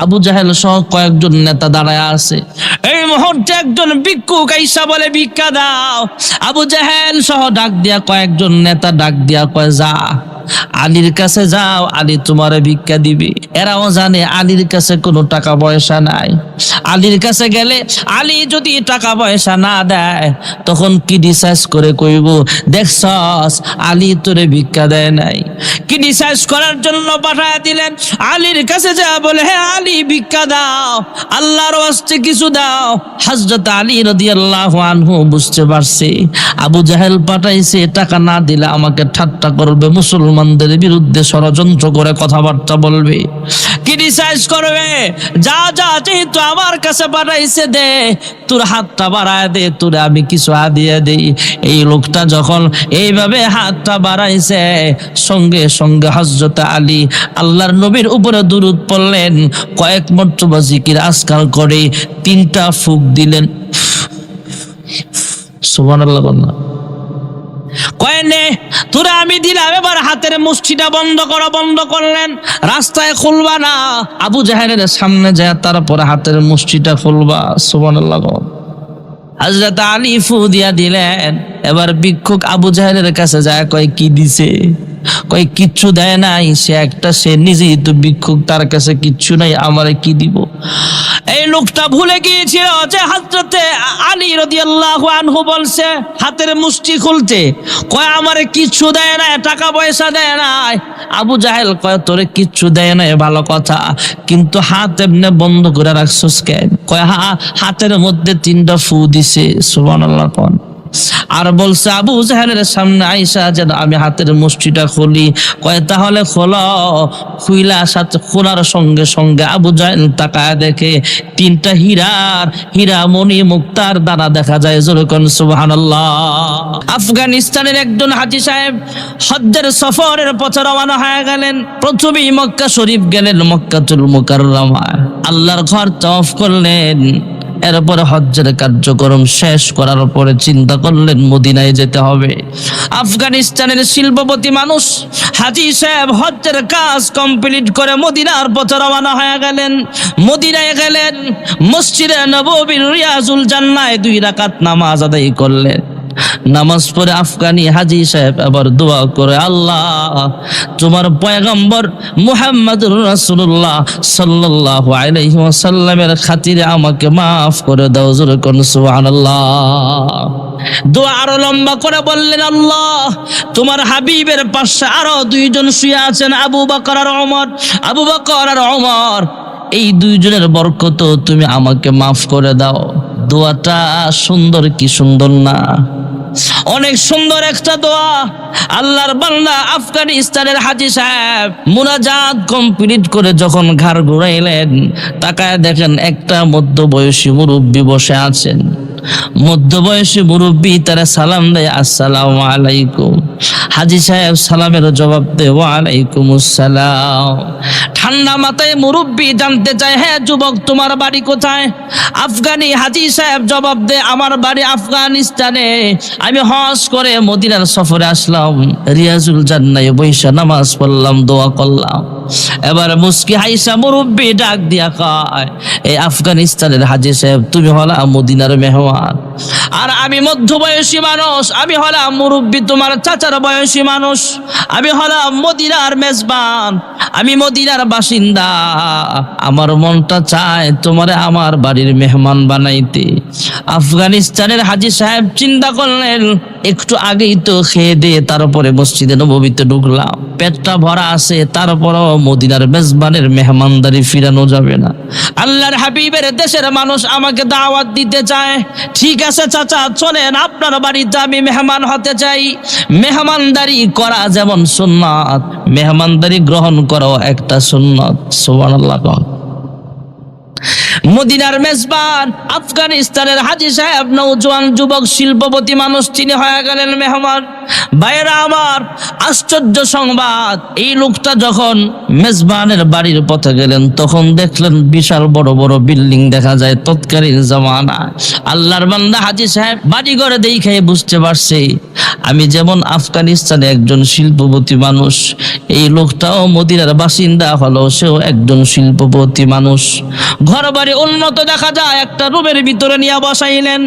আবু জাহেল সহ কয়েকজন নেতা দাঁড়ায় আছে। এই মুহূর্তে একজন ভিক্ষুক আইসা বলে ভিক্ষা দাও। আবু জাহেল সহ ডাক দিয়া কয়েকজন নেতা ডাক দিয়া কয় যা আলীর কাছে যাও, আলী তোমার ভিক্ষা দিবে। এরাও জানে আলীর কাছে কোনো টাকা পয়সা নাই। আলীর কাছে গেলে আলী যদি টাকা পয়সা না দেয় তখন ক্রিটিসাইজ করে কইব দেখছস আলী তোরে ভিক্ষা দেয় নাই। ক্রিটিসাইজ করার জন্য পাঠায় দিলেন। আলীর কাছে যা বলে হে আলী ভিক্ষা দাও, আল্লাহর ওয়াস্তে কিছু দাও। হযরত আলী রাদিয়াল্লাহু আনহু বুঝতে পারছে আবু জাহেল পাঠাইছে টাকা না দিলে আমাকে ঠাট্টা করবে, মুসলমানদের বিরুদ্ধে ষড়যন্ত্র করে কথাবার্তা বলবে, ক্রিটিসাইজ করবে। যা যা যেহেতু আমার কাছে পাঠাইছে দে, তোর হাতটা বাড়ায় দে, তোরে আমি কিছু হাদিয়া দেই। এই লোকটা যখন এইভাবে হাতটা বাড়াইছে সঙ্গে সঙ্গে হযরত আলী আল্লাহর নবীর উপরে দুরূদ পড়লেন, কয়েক মর্তবা জিকির আজকার করে 3টা ফুঁক দিলেন। সুবহানাল্লাহ বলনা কয় নে তোরা আমি দিলাম, এবার হাতের মুষ্টিটা বন্ধ করো। বন্ধ করলেন, রাস্তায় খুলবা না, আবু জাহেলের সামনে যায় তারপরে হাতের মুষ্টিটা খুলবা। সুবহানাল্লাহ। হযরত আলী ফু দিয়া দিলেন। এবার ভিক্ষুক আবু জাহেলের কাছে যায় কয় কি দিছে? কয় কিচ্ছু দেয় নাই। সে নিজেই তো ভিক্ষুক, তার কাছে কিচ্ছু নাই, আমারে কি দিব? এই লোকটা ভুলে গিয়েছিল যে হযরতে আলী রাদিয়াল্লাহু আনহু বলছে হাতের মুষ্টি খুলতে। কয় আমারে কিচ্ছু দেয় না, টাকা পয়সা দেয় নাই। আবু জাহেল কয় তোরে কিচ্ছু দেয় নাই ভালো কথা, কিন্তু হাত এমনি বন্ধ করে রাখছস কেন? কয় হাতের মধ্যে 3টা ফু দিছে। সুবহানাল্লাহ। কোন আর বলছে আবু জাহেলের সামনে আইসা যেন আমি হাতের মুষ্টিটা খুলি। কয় তাহলে খোলো। খুইলা সাথে খোলার সঙ্গে সঙ্গে আবু জাহেল তাকায় দেখে 3টা হীরা মণি মুক্তার দানা দেখা যায়। যেরকম সুবহানাল্লাহ। আফগানিস্তানের একজন হাজী সাহেব হজ্জের সফরের পথে রওনা হয়ে গেলেন। প্রথমেই মক্কা শরীফ গেলেন, মক্কাতুল মুকাররমা আল্লাহর ঘর তওয়াফ করলেন। এরপরে হজ্জের কার্যক্রম শেষ করার পরে চিন্তা করলেন মদিনায় যেতে হবে। আফগানিস্তানের শিল্পপতি মানুষ হাজী সাহেব হজ্জের কাজ কমপ্লিট করে মদিনার পথে রওনা হয়ে গেলেন। মদিনায় গেলেন, মসজিদে নববীর রিয়াজুল জান্নায় 2 রাকাত নামাজ আদায় করলেন। নামাজ পড়ে আফগানি হাজী সাহেব আবার দোয়া করে আল্লাহ তোমার পয়গম্বর মুহাম্মদুর রাসূলুল্লাহ সাল্লাল্লাহু আলাইহি ওয়াসাল্লামের খাতিরে আমাকে maaf করে দাও। জোরে কোন সুবহানাল্লাহ। দোয়া আরো লম্বা করে বললেন আল্লাহ তোমার হাবিবের পাশে আরো 2 জন শুয়ে আছেন, আবু বকর আর ওমর। আবু বকর আর ওমর এই 2 জনের বরকত তুমি আমাকে maaf করে দাও। দোয়াটা সুন্দর কি সুন্দর না? অনেক সুন্দর একটা দোয়া। আল্লাহর বান্দা আফগানিস্তানের হাজী সাহেব মুনাজাত কমপ্লিট করে যখন ঘাড় ঘুরাইলেন, তাকায় দেখেন একটা মধ্যবয়সী মুরব্বী বসে আছেন। মধ্যবয়সী মুরব্বী তারা সালাম দেয় আসসালামু আলাইকুম। হাজী সাহেব সালামের জবাব দেয় ওয়া আলাইকুমুস সালাম। ঠান্ডা মাথায় মুরব্বী জানতে চায় হ্যাঁ যুবক তোমার বাড়ি কোথায়? আফগানি হাজী সাহেব জবাব দেয় আমার বাড়ি আফগানিস্তানে, আমি হজ করে মদিনার সফরে আসলাম, রিয়াজুল জান্নায় বৈশা নামাজ পড়লাম, দোয়া করলাম। এবার মুস্কি হাইসা মুরব্বী ডাক দিয়া কয় এই আফগানিস্তানের হাজী সাহেব তুমি হলা মদিনার মেহমান, আর আমি মধ্যবয়সী মানুষ, আমি হলাম মুরব্বী তোমার চাচার বয়সী মানুষ, আমি হলাম মদিনার মেজবান, আমি মদিনার বাসিন্দা। আমার মনটা চায় তোমারে আমার বাড়ির মেহমান বানাইতে। আফগানিস্তানের হাজী সাহেব চিন্তা করলেন একটু আগেই তো খেয়ে দিয়ে তারপরে মসজিদে নববীতে ঢুকলাম, পেটটা ভরা আছে, তারপরও মদিনার মেজবানের মেহমানদারি ফিরানো যাবে না। আল্লাহর হাবিবের দেশের মানুষ আমাকে দাওয়াত দিতে চায়, ঠিক আছে চাচা চলেন আপনার বাড়িতে আমি মেহমান হতে চাই। মেহমানদারি করা যেমন সুন্নাত, মেহমানদারি গ্রহণ করাও একটা সুন্নাত। সুবহানাল্লাহ। মদিনার মেজবান আফগানিস্তানের হাজী সাহেব নওজোয়ান যুবক শিল্পপতি মানুষ তিনি হয়ে গেলেন মেহমান। ভাইরা আমার, আশ্চর্য সংবাদ, এই লোকটা যখন মেজবানের বাড়ির পথে গেলেন তখন দেখলেন বিশাল বড় বড় বিল্ডিং দেখা যায় তৎকালীন জামানা। আল্লাহর বান্দা হাজী সাহেব বাড়ি ঘরে দেখে বুঝতে পারছে আমি যেমন আফগানিস্তানে একজন শিল্পপতি মানুষ, এই লোকটাও মদিনার বাসিন্দা হলো, সেও একজন শিল্পপতি মানুষ। ঘর বাড়ি উন্নত দেখা যায়। একটা রুমের ভিতরে নিয়ে বসাইলেন,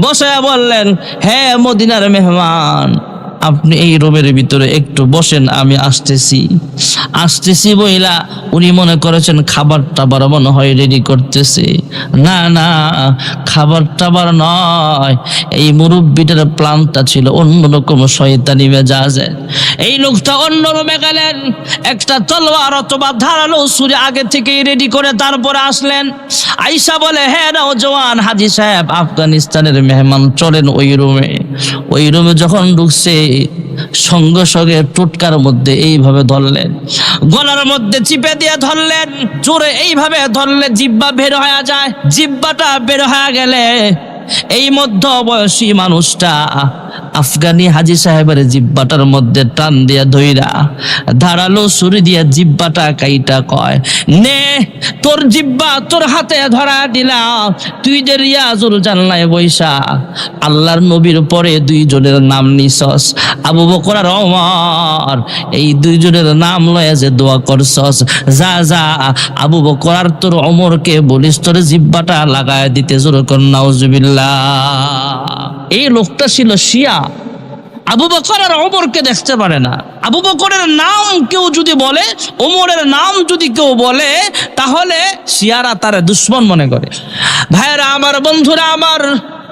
বসায়া বললেন, হ্যাঁ মদিনার মেহমান, আপনি এই রুমের ভিতরে একটু বসেন, আমি আসতেছি বইলা উনি মনে করেছেন খাবার টাবার মনে হয় রেডি করতেছে। না না, খাবার টাবার নয়, এই মুরব্বিটার প্ল্যানটা ছিল অন্যরকম শয়তানি মেজাজে। এই লোকটা অন্য রুমে গেলেন, একটা তলোয়ার অথবা ধারালো ছুরি আগে থেকেই রেডি করে তারপরে আসলেন। আয়েশা বলে, হ্যাঁ নওজোয়ান হাজী সাহেব আফগানিস্তানের মেহমান, চলেন ওই রুমে। ওই রুমে যখন ঢুকছে সঙ্গে সঙ্গে টুটকার মধ্যে এইভাবে ধরলেন, গলার মধ্যে চিপে দিয়ে ধরলেন, জোরে এইভাবে ধরলে জিব্বা বের হয়ে যায়। জিব্বাটা বের হয়ে গেলে এই মধ্য বয়সী মানুষটা আফগানি হাজী সাহেবের জিব্বাটার মধ্যে টান দিয়া ধইরা ধারালো ছুরি দিয়া জিব্বাটা কাইটা কয়, নে তোর জিব্বা তোর হাতে ধরা দিলাম, তুই যে রিয়াজুল জান্নায় বইসা আল্লাহর নবীর পরে দুইজনের নাম নিছস, আবু বকর আর ওমর, এই দুইজনের নাম লয়ে যে দোয়া করছস, যা যা আবু বকর আর তোর ওমরকে বলিস তোর জিব্বাটা লাগায় দিতে। জোরে কর নাউজুবিল্লাহ। এই লোকটা ছিল শিয়া, আবু বকর আর ওমরকে দেখতে পারে না। আবু বকরের নাম কেউ যদি বলে, ওমরের নাম যদি কেউ বলে, তাহলে শিয়ারা তার দুশ্মন মনে করে। ভাইরা আমার, বন্ধুরা আমার,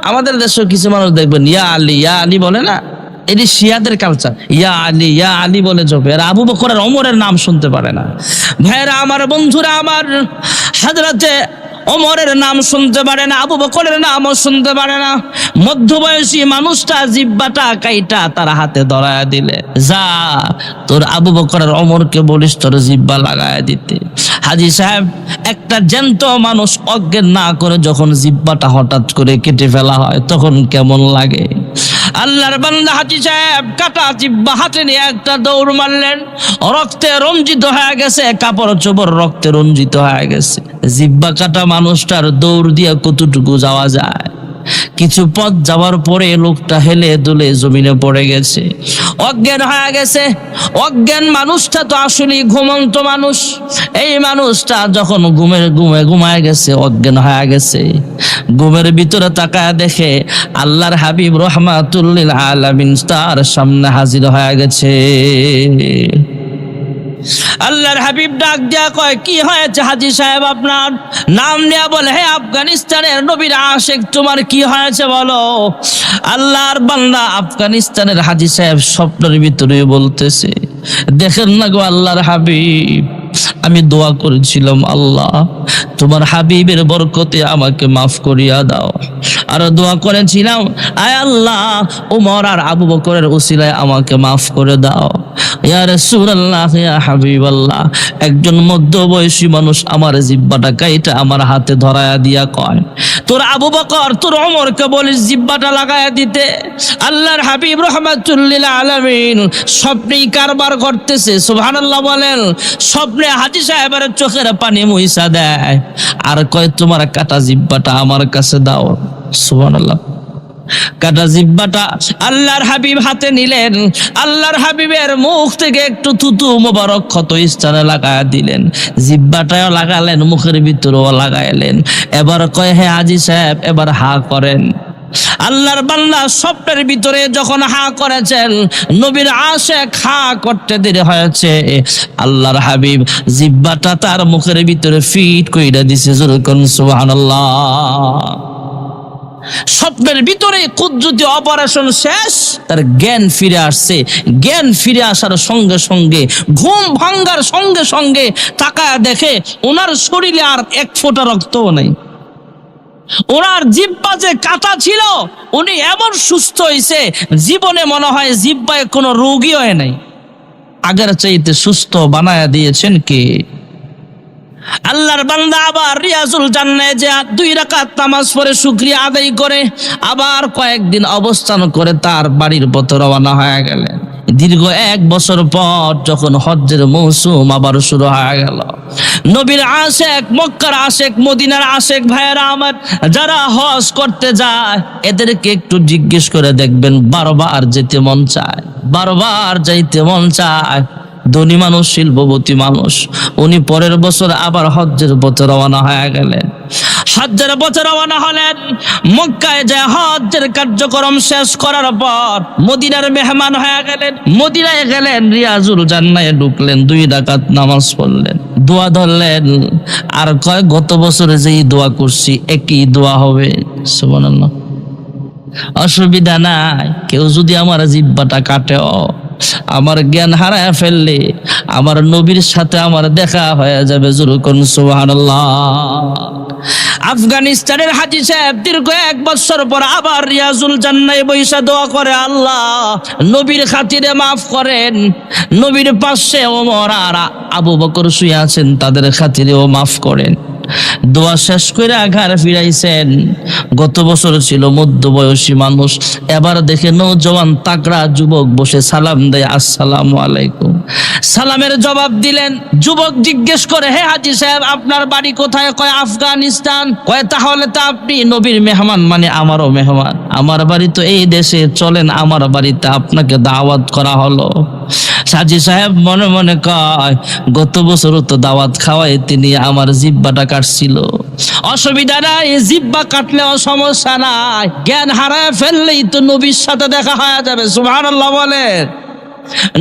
আমাদের দেশে কিছু মানুষ দেখবেন ইয়া আলী বলে না, এটি শিয়াদের কালচার, ইয়া আলী বলে জপে, আর আবু বকর আর ওমরের নাম শুনতে পারে না। ভাইরা আমার, বন্ধুরা আমার, হযরতে ওমরের নাম শুনতে পারে না, আবু বকরের নামও শুনতে পারে না। মধ্যবয়সী মানুষটা জিব্বাটা কাইটা তার হাতে ধরায় দিলে, যা তোর আবু বকর আর ওমরকে বলিস তোর জিব্বা লাগায় দিতে। হাজী সাহেব একটা জ্যান্ত মানুষ অজ্ঞান না করে যখন জিব্বাটা হঠাৎ করে কেটে ফেলা হয় তখন কেমন লাগে। আল্লাহর বান্দা হাজী সাহেব কাটা জিব্বা হাতে নিয়ে একটা দৌড় মারলেন, রক্তে রঞ্জিত হয়ে গেছে, কাপড় চোপড় রক্তে রঞ্জিত হয়ে গেছে। জিব্বা কাটা মানুষটার দৌড় দিয়ে কতটুকু যাওয়া যায়? কিছু পথ যাওয়ার পরে লোকটা হেলে দুলে জমিনে পড়ে গেছে, অজ্ঞান হয়ে গেছে। অজ্ঞান মানুষটা তো আসলে ঘুমন্ত মানুষ। এই মানুষটা যখন ঘুমায় গেছে, অজ্ঞান হয়ে গেছে, ঘুমের ভিতরে তাকায় দেখে আল্লাহর হাবিব রাহমাতুল লিল আলামিন তার সামনে হাজির হয়ে গেছে। আল্লাহর হাবিব ডাক দিয়া কয়, কি হয়েছে হাজী সাহেব আপনার? নাম নেয়া বলে, হে আফগানিস্তানের নবীর আশিক, তোমার কি হয়েছে বলো। আল্লাহর বান্দা আফগানিস্তানের হাজী সাহেব স্বপ্নের ভিতরে বলতেছে, দেখেন না গো আল্লাহর হাবিব, আমি দোয়া করেছিলাম, আল্লাহ তোমার হাবিবের বরকতে আমাকে মাফ করিয়া দাও। আর দোয়া করেছিলাম, আয় আল্লাহ ওমর আর আবু বকরের উসিলায় আমাকে মাফ করে দাও। ইয়া রাসূলুল্লাহ, ইয়া হাবিবাল্লাহ, একজন মধ্যবয়সী মানুষ আমার জিব্বাটা কাইটা আমার হাতে ধরায়া দিয়া কয়, তোর আবু বকর তোর ওমরকে বলিস জিব্বাটা লাগায়া দিতে। আল্লাহর হাবিব রাহমাতুল লিল আলামিন স্বপ্নেই কারবার করতেছে, সুবহানাল্লাহ বলেন। স্বপ্নে হাজী সাহেবের চোখের পানি মুইসা দেয় আর কয়, তোমার কাটা জিব্বাটা আমার কাছে দাও। সুবহানাল্লাহ। কাটা জিব্বাটা আল্লাহর হাবিব হাতে নিলেন, আল্লাহর হাবিবের মুখ থেকে একটু থুতু মোবারক ক্ষত স্থানে লাগায়া দিলেন, জিব্বাটাও লাগালেন, মুখের ভিতরেও লাগাইলেন। এবার কয়, হে হাজী সাহেব এবার হা করেন। আল্লাহর বান্দা স্বপ্নের ভিতরে যখন হা করেছেন, নবীর আশিক হা করতে দেরি হয়েছে, আল্লাহর হাবিব জিব্বাটা তার মুখের ভিতরে ফিট কইরা দিছে। জোরে কোন সুবহানাল্লাহ। স্বপ্নের ভিতরে কুদরতি অপারেশন শেষ, তার জ্ঞান ফিরে আসছে। জ্ঞান ফিরে আসার সঙ্গে সঙ্গে, ঘুম ভাঙ্গার সঙ্গে সঙ্গে তাকায় দেখে ওনার শরীরে আর এক ফোঁটা রক্তও নেই। ওনার জিব্বা যে কাটা ছিল, উনি এমন সুস্থ হয়েছে, জীবনে মনে হয় জিব্বায় কোনো রোগী হয় নাই। আগের চাইতে সুস্থ বানায়া দিয়েছেন কে? আল্লাহর বান্দা আবার রিয়াজুল জান্নাতে যে 2 রাকাত নামাজ পড়ে শুকরিয়া আদায় করে আবার কয়েকদিন অবস্থান করে তার বাড়ির পথে রওনা হয়ে গেলেন। দীর্ঘ 1 বছর পর যখন হজ্জের মৌসুম আবার শুরু হয়ে গেল, নবীর আশেক, মক্কার আশেক, মদিনার আশেক ভাইয়েরা আমার, যারা হজ করতে যায় এদেরকে একটু জিজ্ঞেস করে দেখবেন, বারবার যেতে মন চায়, বারবার যাইতে মন চায়। ধনী মানুষ, শিল্পপতি মানুষ, উনি পরের বছর আবার হজ্জের পথে রওনা হয়ে গেলেন। হজ্জের পথে রওনা হলেন, মক্কায় যায় হজ্জের কার্যক্রম শেষ করার পর মদিনার মেহমান হয়ে গেলেন। মদিনায় গেলেন, রিয়াজুল জান্নাতে ঢুকলেন, 2 রাকাত নামাজ পড়লেন, দোয়া ধরলেন, আর কয় গত বছরে যেই দোয়া করছি একই দোয়া হবে। সুবহানাল্লাহ। অসুবিধা নাই, কেউ যদি আমার জিহ্বাটা কাটেও, আমার জ্ঞান হারায় ফেললে আমার নবীর সাথে আমার দেখা হয়ে যাবে। জোরে কোন সুবহানাল্লাহ। আফগানিস্তানের হাজী সাহেব দীর্ঘ 1 বছর পর আবার রিয়াজুল জান্নাতে বৈশা দোয়া করে, আল্লাহ নবীর খাতিরে মাফ করেন। নবীর পাশে ওমর আর আবু বকর শুয়ে আছেন, তাদের খাতিরেও মাফ করেন। দোয়া শেষ করে ঘর ফিরাইছেন। গত বছর ছিল মধ্যবয়সী মানুষ, এবার দেখে নৌজওয়ান তাকড়া যুবক বসে সালাম দেয়, আসসালামু আলাইকুম। সালামের জবাব দিলেন। যুবক জিজ্ঞেস করে, হে হাজী সাহেব আপনার বাড়ি কোথায়? কয় আফগানিস্তান। কয় তাহলে তো আপনি নবীর মেহমান, মানে আমারও মেহমান। আমার বাড়ি তো এই দেশে, চলেন আমার বাড়িতে, আপনাকে দাওয়াত করা হলো। হাজী সাহেব মনে মনে কয়, গত বছরও তো দাওয়াত খাওয়াই তিনি আমার জিহ্বাটা কাটছিল। অসুবিধা নাই, জিহ্বা কাটলেও সমস্যা নাই, জ্ঞান হারায় ফেললেই তো নবীর সাথে দেখা হয়ে যাবে। সুবহানাল্লাহ বলেন।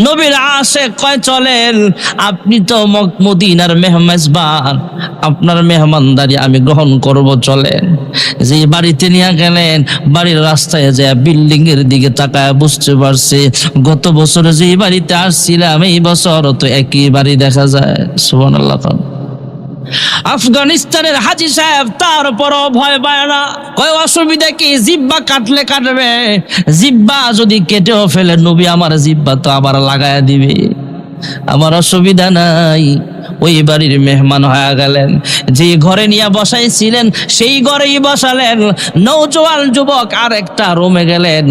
নবীর আশেক কয়, চলেন, আপনি তো মদিনার মেহমেজবান, আপনার মেহমানদারি আমি গ্রহণ করব, চলেন। যে বাড়িতে নিয়ে গেলেন, বাড়ির রাস্তায় যায় বিল্ডিং এর দিকে তাকায় বুঝতে পারছে গত বছরে যে বাড়িতে আসছিলাম এই বছর তো একই বাড়ি দেখা যায়। সুবহানাল্লাহ। আফগানিস্তানের হাজী সাহেব তারপরও ভয় পায় না, কয় অসুবিধা কি, জিহ্বা কাটলে কাটবে, জিহ্বা যদি কেটেও ফেলে নবী আমার জিহ্বা তো আবার লাগায়া দিবে, আমার অসুবিধা নাই। ওই বাড়ির মেহমান হয়ে গেলেন, যে ঘরে নিয়ে বসাইছিলেন সেই ঘরেই বসালেন। নওজোয়ান যুবক আর একটা রুমে গেলেন।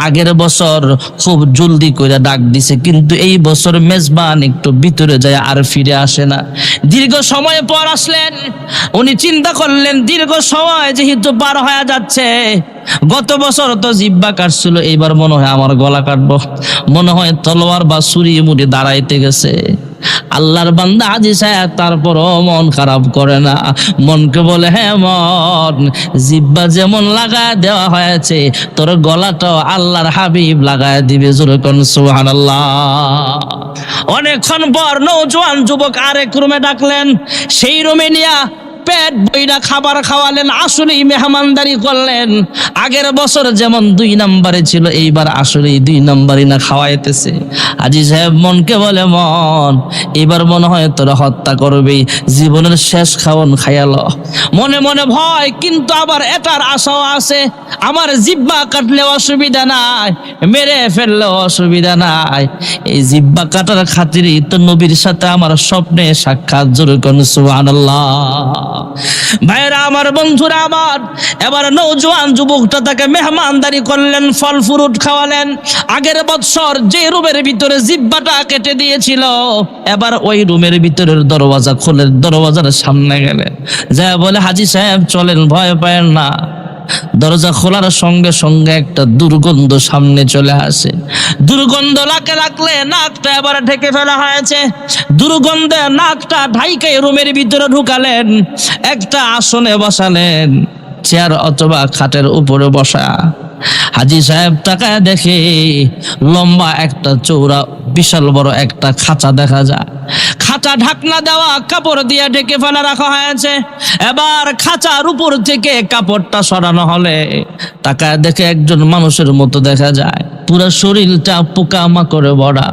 আগের বছর খুব জলদি করে ডাক দিছে, কিন্তু এই বছর মেজবান একটু ভিতরে যায় আর ফিরে আসে না। দীর্ঘ সময় পর আসলেন। উনি চিন্তা করলেন, দীর্ঘ সময় যেহেতু পার হয়ে যাচ্ছে, গত বছর তো জিহ্বা কাটছিল, এইবার মনে হয় আমার গলা কাটবো, মনে হয় তলোয়ার বা ছুরি মুড়ি দাঁড়াইতে গেছে। আল্লাহর বান্দা হাজী সাহেব তারপরও মন খারাপ করে না, মনকে বলে, হ্যাঁ মন, জিহ্বা যেমন লাগায় দেওয়া হয়েছে তোর গলাটাও আল্লাহর হাবিব লাগায় দিবে। জোরে কোন সুবহানাল্লাহ। অনেকক্ষণ পর নওজোয়ান যুবক আরেক রুমে ডাকলেন, সেই রুমে নিয়া পেট বইরা খাবার খাওয়ালেন, আসলেই মেহমানদারি করলেন। আগের বছর যেমন 2 নম্বরে ছিল, এইবার আসলেই 2 নম্বরই না খাওয়াইতেছে। হাজী সাহেব মনকে বলে, মন, এবার মনে হয় তোরা হত্যা করবি, জীবনের শেষ খাওয়ান খাইয়ালো। মনে মনে ভয়, কিন্তু আবার এটার আশাও আছে, আমার জিহ্বা কাটলে অসুবিধা নাই, মেরে ফেললে অসুবিধা নাই। এই জিহ্বা কাটার খাতিরেই তো নবীর সাথে আমার স্বপ্নে সাক্ষাৎ। জোরে কোন সুবহানাল্লাহ। ভাইরা আমার, বন্ধুরা আমার, এবার নওজোয়ান যুবকটা তাকে মেহমানদারি করলেন, ফল ফ্রুট খাওয়ালেন। আগের বছর যে রুমের ভিতরে জিহ্বাটা কেটে দিয়েছিল, এবার ওই রুমের ভিতরের দরওয়াজা খুলে দরওয়াজার সামনে গেলেন, যা বলে, হাজী সাহেব চলেন, ভয় পায়েন না। দরজা খোলার সঙ্গে সঙ্গে একটা দুর্গন্ধ সামনে চলে আসে। দুর্গন্ধ লাগলে নাকটা এবার ঢেকে ফেলা হয়েছে। দুর্গন্ধে নাকটা ঢাইকে রুমের ভিতরে ঢুকালেন, একটা আসনে বসালেন, চেয়ার অথবা খাটের উপরে বসা। হাজী সাহেব তাকায় দেখে লম্বা একটা চৌড়া বিশাল বড় একটা খাঁচা দেখা যায়। খাঁচা ঢাকনা দেওয়া, কাপড় দিয়ে ঢেকে ফেলা রাখা হয়েছে। এবার খাঁচার উপর থেকে কাপড়টা সরানো হলে তাকায় দেখে একজন মানুষের মতো দেখা যায়। পুরো শরীরটা পোকা মাকড়ে ভরা,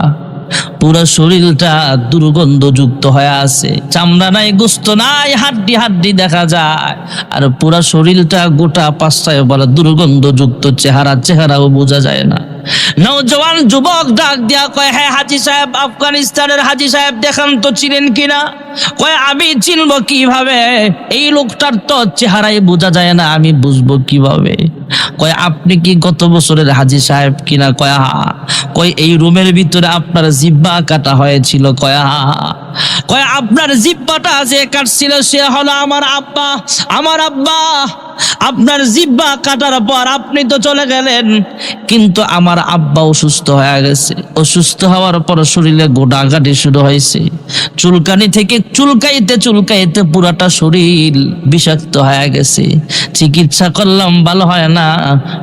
পুরো শরীরটা দুর্গন্ধযুক্ত হয়ে আছে, চামড়া নাই, গোস্ত নাই, হাড্ডি হাড্ডি দেখা যায়। আর পুরো শরীরটা গোটা পাঁচটায় বলা দুর্গন্ধযুক্ত, চেহারাও বোঝা যায় না। নওজোয়ান যুবক ডাক দিয়া কয়, হ্যাঁ হাজী সাহেব, আফগানিস্তানের হাজী সাহেব, দেখান তো চিনেন কিনা। কয় আমি চিনব কিভাবে? এই লোকটার তো চেহারাই বোঝা যায় না, আমি বুঝবো কিভাবে? কয় আপনি কি গত বছরের হাজী সাহেব কিনা? কয় হা। কয় এই রুমের ভিতরে আপনার জিহ্বা কাটা হয়েছিল? কয় হা। কয় আপনার জিহ্বাটা যে কাটছিল সে হলো আমার আব্বা। আমার আব্বা আপনার জিহ্বা কাটার পর আপনি তো চলে গেলেন, কিন্তু আমার আব্বা অসুস্থ হয়ে গেছে। অসুস্থ হওয়ার পর শরীরে গোডাগাডি শুরু হয়েছে, চুলকানি থেকে চুলকাইতে চুলকাইতে পুরাটা শরীর বিষাক্ত হয়ে গেছে। চিকিৎসা করলাম, ভালো হয় না,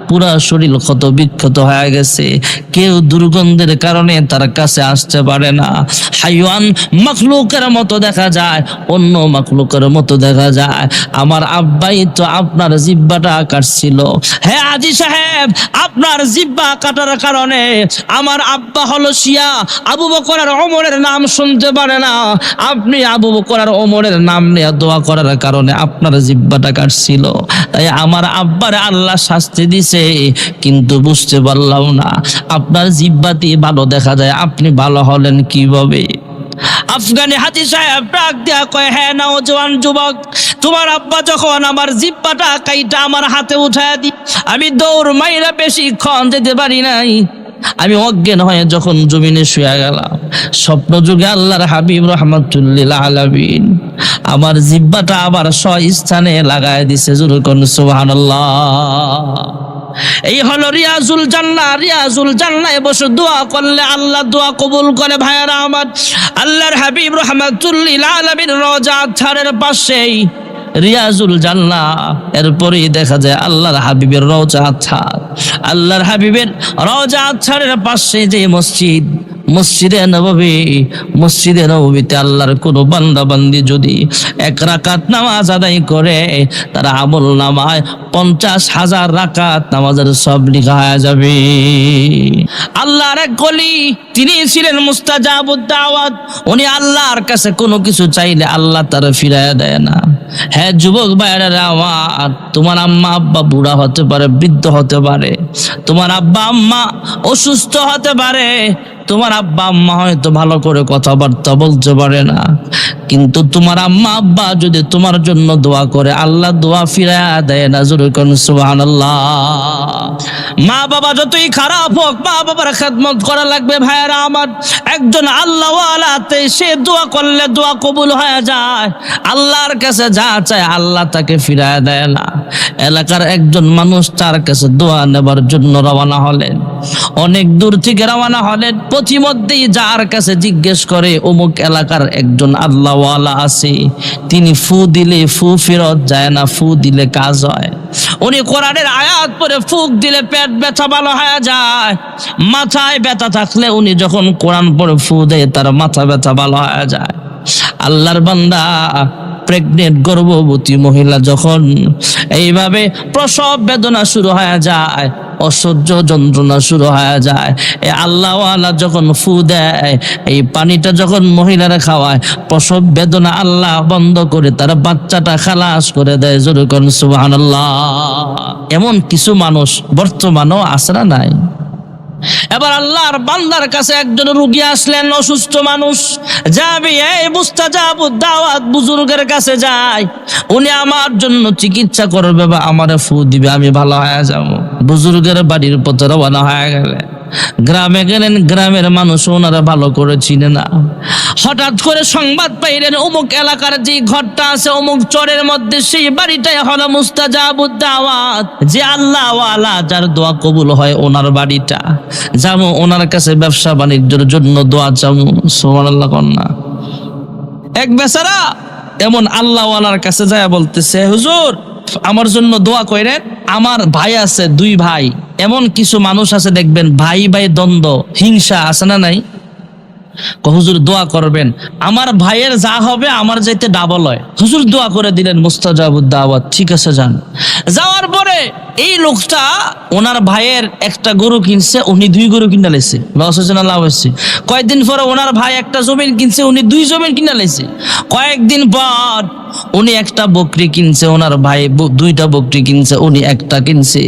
পুরা শরীর ক্ষত বিক্ষত হয়ে গেছে। কেউ দুর্গন্ধের কারণে তার কাছে আসতে পারে না। হাইওয়ান মাখলুকের মতো দেখা যায়, অন্য মাখলুকের মতো দেখা যায়। আমার আব্বাই তো আপনার জিহ্বাটা কাটছিল। হ্যাঁ হাজী সাহেব, আপনার জিহ্বা কাটার কারণে আমার আব্বা হলো শিয়া, আবু বকর আর ওমরের নাম শুনতে পারে না। আপনি আবু বকর আর ওমরের নাম নিয়ে দোয়া করার কারণে আপনার জিহ্বাটা কাটছিল। তাই আমার আব্বারে আল্লাহ শাস্তি দিছে, কিন্তু বুঝতে পারলাম না আপনার জিহ্বাতে ভালো দেখা যায়, আপনি ভালো হলেন কিভাবে? আফগানি হাজী সাহেব ডাক দিয়া কয়, হ্যাঁ নওজোয়ান যুবক, তোমার আব্বা যখন আমার জিহ্বাটা কাইটা আমার হাতে উঠায় দি, আমি দৌড় মাইরা বেশিক্ষণ যেতে পারি নাই। আমি অজ্ঞান হয়ে যখন জমিনে শুয়ে গেলাম, স্বপ্ন যুগে আল্লাহর হাবিব রাহমাতুল্লিল আলামিন আমার জিহ্বাটা আবার স্বস্থানে লাগায় দিছে। জোরে কোন সুবহানাল্লাহ। এই হলো রিয়াজুল জান্নাহ। রিয়াজুল জান্নাহে বসে দোয়া করলে আল্লাহ দোয়া কবুল করে। ভাইরা আমার, আল্লাহর হাবিব রাহমাতুল্লিল আলামিন রওজা ছাড়ের পাশেই রিয়াজুল জান্নাহ, এরপরেই দেখা যায় আল্লাহর হাবিবের রওজা ছাড়। আল্লাহর হাবিবের রওজা ছাড়ের পাশে যে মসজিদ, মসজিদে নববী, মসজিদে নববীতে আল্লাহর কোনো বান্দা বান্দি যদি এক রাকাত নামাজ আদায় করে, তার আমল নামায় 50,000 রাকাত নামাজের সব লেখা হয়ে যাবে। আল্লাহর এক ওলি, তিনি ছিলেন মুস্তাজাবুদ দাওয়াত। উনি আল্লাহর কাছে কোনো কিছু চাইলে আল্লাহ তার ফিরাইয়া দেয় না। হ্যাঁ যুবক ভাইরা আমার, তোমার আম্মা আব্বা বুড়া হতে পারে, বৃদ্ধ হতে পারে, তোমার আব্বা আম্মা অসুস্থ হতে পারে, তোমার আব্বা আম্মা হয়তো ভালো করে কথাবার্তা বলতে পারে না, কিন্তু তোমার আম্মা আব্বা যদি তোমার জন্য দোয়া করে, আল্লাহ দোয়া ফিরাইয়া দেয় না। জোরে কোন সুবহানাল্লাহ। মা বাবা যতই খারাপ হোক, মা বাবার খেদমত করা লাগবে। ভাইরা আমার, একজন আল্লাহওয়ালাতে সে দোয়া করলে দোয়া কবুল হয়ে যায়। আল্লাহর কাছে যা চায় আল্লাহ তাকে ফিরাইয়া দেয় না। এলাকার একজন মানুষ তার কাছে দোয়া নেবার জন্য রওনা হলেন, অনেক দূর থেকে রওনা হলেন। পথিমধ্যেই যার কাছে জিজ্ঞেস করে, অমুক এলাকার একজন আল্লাহওয়ালা আছে, তিনি ফু দিলে ফু ফেরত যায় না, ফু দিলে কাজ হয়। উনি কোরআনের আয়াত পড়ে ফুক দিলে পেট ব্যথা ভালো হয়ে যায়, মাথায় ব্যথা থাকলে উনি যখন কোরআন পড়ে ফু দেয় তার মাথা ব্যথা ভালো হয়ে যায়। আল্লাহর বান্দা প্রেগনেন্ট গর্ভবতী মহিলা যখন এইভাবে প্রসব বেদনা শুরু হয়ে যায়, অসহ্য যন্ত্রণা শুরু হয়ে যায়, এই আল্লাহওয়ালা যখন ফু দেয়, এই পানিটা যখন মহিলারা খাওয়ায়, প্রসব বেদনা আল্লাহ বন্ধ করে তার বাচ্চাটা খালাস করে দেয়। জোরে কোন সুবহানাল্লাহ। এমন কিছু মানুষ বর্তমানেও আছে না নাই? এবার আল্লাহর বান্দার কাছে একজন রোগী আসলেন, অসুস্থ মানুষ, যাবি এই মুস্তাজাবুদ দাওয়াত বুজুর্গের কাছে যাই, উনি আমার জন্য চিকিৎসা করবে বা আমারে ফু দিবে, আমি ভালো হয়ে যাব। বুজুর্গের বাড়ির পথে রওনা হয়ে গেলেন। গ্রামে গেলেন, গ্রামের মানুষ ওনারা ভালো করে চিনে না। হঠাৎ করে সংবাদ পাইলেন অমুক এলাকার যে ঘরটা আছে অমুক চরের মধ্যে, সেই বাড়িটাই হলো মুস্তাজাবুদ দাওয়াত, যে আল্লাহওয়ালা যার দোয়া কবুল হয় ওনার বাড়িটা। যাবো ওনার কাছে ব্যবসা বাণিজ্যের জন্য দোয়া চাবো। সুবহানাল্লাহ কন্যা। এক বেচারা এমন আল্লাহওয়ালার কাছে যায় বলতেছে, হুজুর আমার জন্য দোয়া করেন, আমার ভাই আছে, 2 ভাই। এমন কিছু মানুষ আছে দেখবেন ভাই ভাই দ্বন্দ্ব, হিংসা আছে না নাই? হুজুর দোয়া করবেন, আমার ভাইয়ের যা হবে আমার যাইতে ডাবল হয়। হুজুর দোয়া করে দিলেন মুস্তাজাবুদ দাওয়াত। ঠিক আছে যান। যাওয়ার পরে এই লোকটা ওনার ভাইয়ের একটা গরু কিনছে, উনি 2 গরু কিনা লেছে। লস হয়েছে না লাভ হয়েছে? কয়েকদিন পরে ওনার ভাই একটা জমিন কিনছে, উনি 2 জমিন কিনা লেছে। কয়েকদিন পর উনি একটা বকরি কিনছে, ওনার ভাই দুইটা বকরি কিনছে, উনি একটা কিনছে।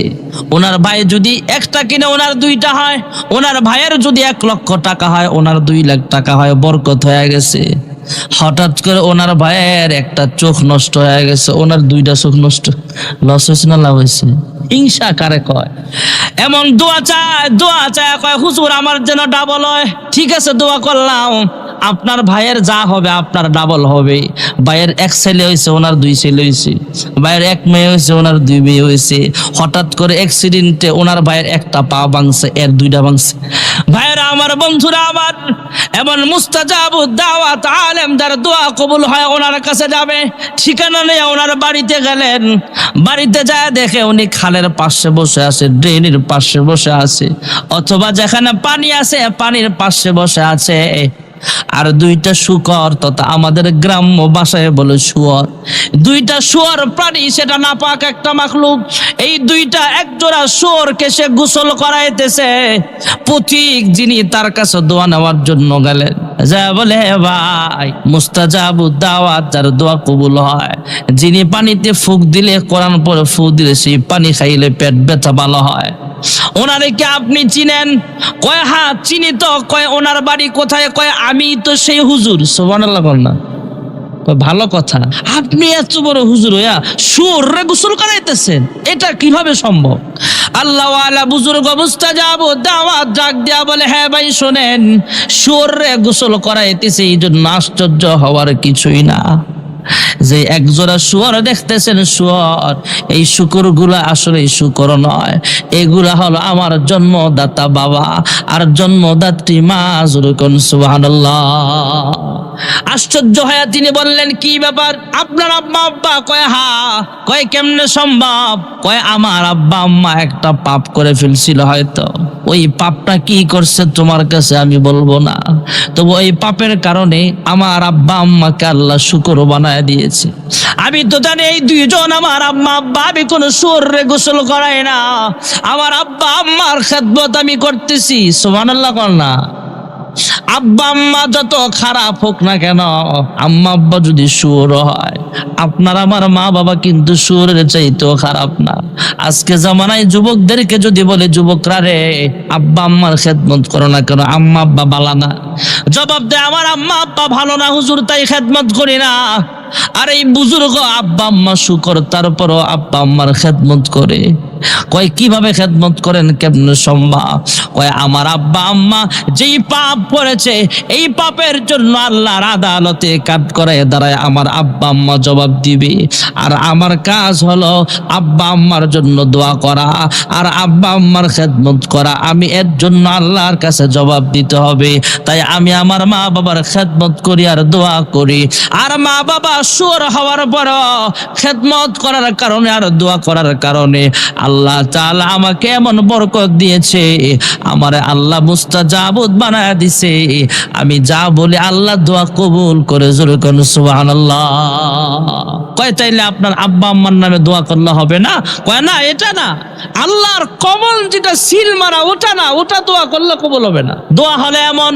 ওনার ভাই যদি একটা কিনে ওনার দুইটা হয়, ওনার ভাইয়ের যদি 1 লক্ষ টাকা হয় ওনার 2 লাখ টাকা হয়, বরকত হয়ে গেছে। হঠাৎ করে ওনার ভাইয়ের একটা চোখ নষ্ট হয়ে গেছে, ওনার 2টা চোখ নষ্ট, লস হয়েছে না লাভ হয়েছে? হিংসা কারে কয়? এমন দোয়া চায় কয় হুজুর আমার যেন ডাবল হয়। ঠিক আছে দোয়া করলাম, আপনার ভাইয়ের যা হবে আপনার ডাবল হবে। ভাইয়ের 1 ছেলে হয়েছে, ওনার 2 ছেলে হয়েছে। ভাইয়ের 1 মেয়ে হয়েছে, ওনার 2 মেয়ে হয়েছে। হঠাৎ করে অ্যাক্সিডেন্টে ওনার ভাইয়ের একটা পা ভাঙছে, এর 2টা ভাঙছে। ভাইয়েরা আমার, বন্ধুরা আমার, এমন মুস্তাজাবুদ দাওয়াত আলেম যার দোয়া কবুল হয় ওনার কাছে যাবে। ঠিকানা নেই, ওনার বাড়িতে গেলেন, বাড়িতে যায় দেখে উনি খালের পাশে বসে আছে, ড্রেনের পাশে বসে আছে, অথবা যেখানে পানি আছে পানির পাশে বসে আছে। আর 2টা শুকর, তথা আমাদের গ্রাম্য ভাষায় বলে শুয়োর, 2টা শুয়োর প্রাণী, সেটা নাপাক একটা মাখলুক। এই 2টা একজোড়া শুয়োরকে সে গোসল করাইতেছে। পথিক যিনি তার কাছে দোয়া নেওয়ার জন্য গেলেন, যা বলে হে ভাই, মুস্তাজাবুদ দাওয়াত যার দোয়া কবুল হয়, যিনি পানিতে ফুক দিলে, কোরআন পড়ে ফুক দিলে সেই পানি খাইলে পেট ব্যথা ভালো হয়, ওনারে কি আপনি চিনেন? কয় হ্যাঁ চিনি তো। কয় ওনার বাড়ি কোথায়? কয় আমি তো সেই হুজুর। সুবহানাল্লাহ বল না। কয় ভালো কথা, আপনি এত বড় হুজুর হইয়া শুয়োররে গোসল করাইতেছেন, এটা কিভাবে সম্ভব? আল্লাহ ওয়ালা বুজুর্গ মুস্তাজাবুদ দাওয়াত ডাক দিয়া বলে, হ্যাঁ ভাই শোনেন, শুয়োররে গোসল করাইতেছে, এই জন্য আশ্চর্য হওয়ার কিছুই না। যে একজোড়া শুয়োর দেখতেছেন শুয়োর, এই শুকরগুলা আসলে শুকর নয়, এগুলা হলো আমার জন্মদাতা বাবা আর জন্মদাত্রী মা। যুরকুন সুবহানাল্লাহ। আশ্চর্য হয়ে তিনি বললেন, কি ব্যাপার, আপনার আব্বা আব্বা? কয় হা। কয় কেমনে সম্ভব? কয় আমার আব্বা আম্মা একটা পাপ করে ফেলছিল, হয়তো ওই পাপটা কি করছে তোমার কাছে আমি বলবো না, তবু ওই পাপের কারণে আমার আব্বা আম্মাকে আল্লাহ শুকর বানায় দিয়েছে। আমি তো জানি এই 2জন আমার আম্মা আব্বা, আমি কোন শুয়োরে গোসল করাই না, আমার আব্বা আম্মার খেদমত আমি করতেছি। সুবহানাল্লাহ কর না। আব্বা আম্মা যত খারাপ হোক না কেন, আম্মা আব্বা যদি শুয়োর হয়, আপনার আমার মা বাবা কিন্তু শুয়োরের চাইতেও খারাপ না। আজকে জামানায় যুবকদেরকে যদি বলে, যুবকরা রে আব্বা আম্মার খেদমত করো না কেন, আম্মা আব্বা ভালো না, জবাব দেয় আমার আম্মা আব্বা ভালো না হুজুর, তাই খেদমত করি না। আর এই বুজুর্গ আব্বা আম্মা শুকর, তারপরও আব্বা আম্মার খেদমত করে। কয় কিভাবে খেদমত করেন, কেমনে সম্ভব? কয় আমার আব্বা আম্মা যেই পাপ করেছে, এই পাপের জন্য আল্লাহর আদালতে কাঠ করে দাঁড়ায় আমার আব্বা আম্মা জবাব দিবে। আর আমার কাজ হলো আব্বা আম্মার জন্য দোয়া করা আর আব্বা আম্মার খেদমত করা। আমি এর জন্য আল্লাহর কাছে জবাব দিতে হবে, তাই আমি আমার মা বাবার খেদমত করি আর দোয়া করি। আর মা বাবা শুয়োর হওয়ার পর খেদমত করার কারণে আর দোয়া করার কারণে আল্লাহ তাআলা আমাকে এমন বরকত দিয়েছে, আমারে আল্লাহ মুস্তাজাবুদ বানায় দিছে। আমি যা বলি আল্লাহ দোয়া কবুল করে। জোরে কোন সুবহানাল্লাহ। কয় তাইলে আপনার আব্বা আম্মার নামে দোয়া করলে হবে না? কয় না, এটা না, আল্লাহর কমল যেটা সিল মারা ওটা না, ওটা দোয়া করলে কবুল হবে না। দোয়া হলে এমন,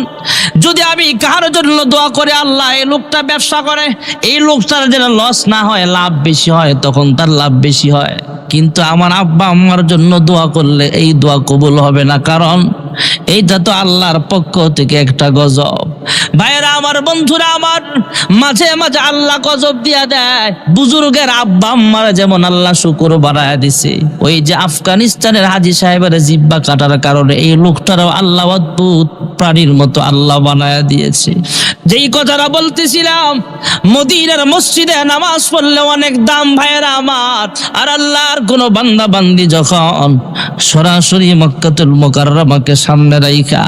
যদি আমি কারোর জন্য দোয়া করে আল্লাহ এই লোকটা ব্যবসা করে, এই লোকটার যেন লস না হয়, লাভ বেশি হয়, তখন তার লাভ বেশি হয়। কিন্তু আমার আব্বা আম্মার জন্য দোয়া করলে এই দোয়া কবুল হবে না, কারণ এইটা তো আল্লাহর পক্ষ থেকে একটা গজব। ভাইরা আমার, বন্ধুরা আমার, মাঝে মাঝে আল্লাহ গজব দিয়া দেয়। বুজুর্গের আব্বা আম্মার যেমন আল্লাহ শুকর বানায় দিছে, ওই যে আফগানিস্তানের হাজী সাহেবের জিব্বা কাটার কারণে এই লোকটারও আল্লাহ অদ্ভুত প্রাণীর মতো আল্লাহ বানায় দিয়েছে। যেই কথাটা বলতেছিলাম, মদিনার মসজিদে নামাজ পড়লে অনেক দাম ভাইরা আমার। আর আল্লাহর কোন বান্দা বান্দি যখন সরাসরি মক্কাতুল মুকাররমাকে সামনে রাইখা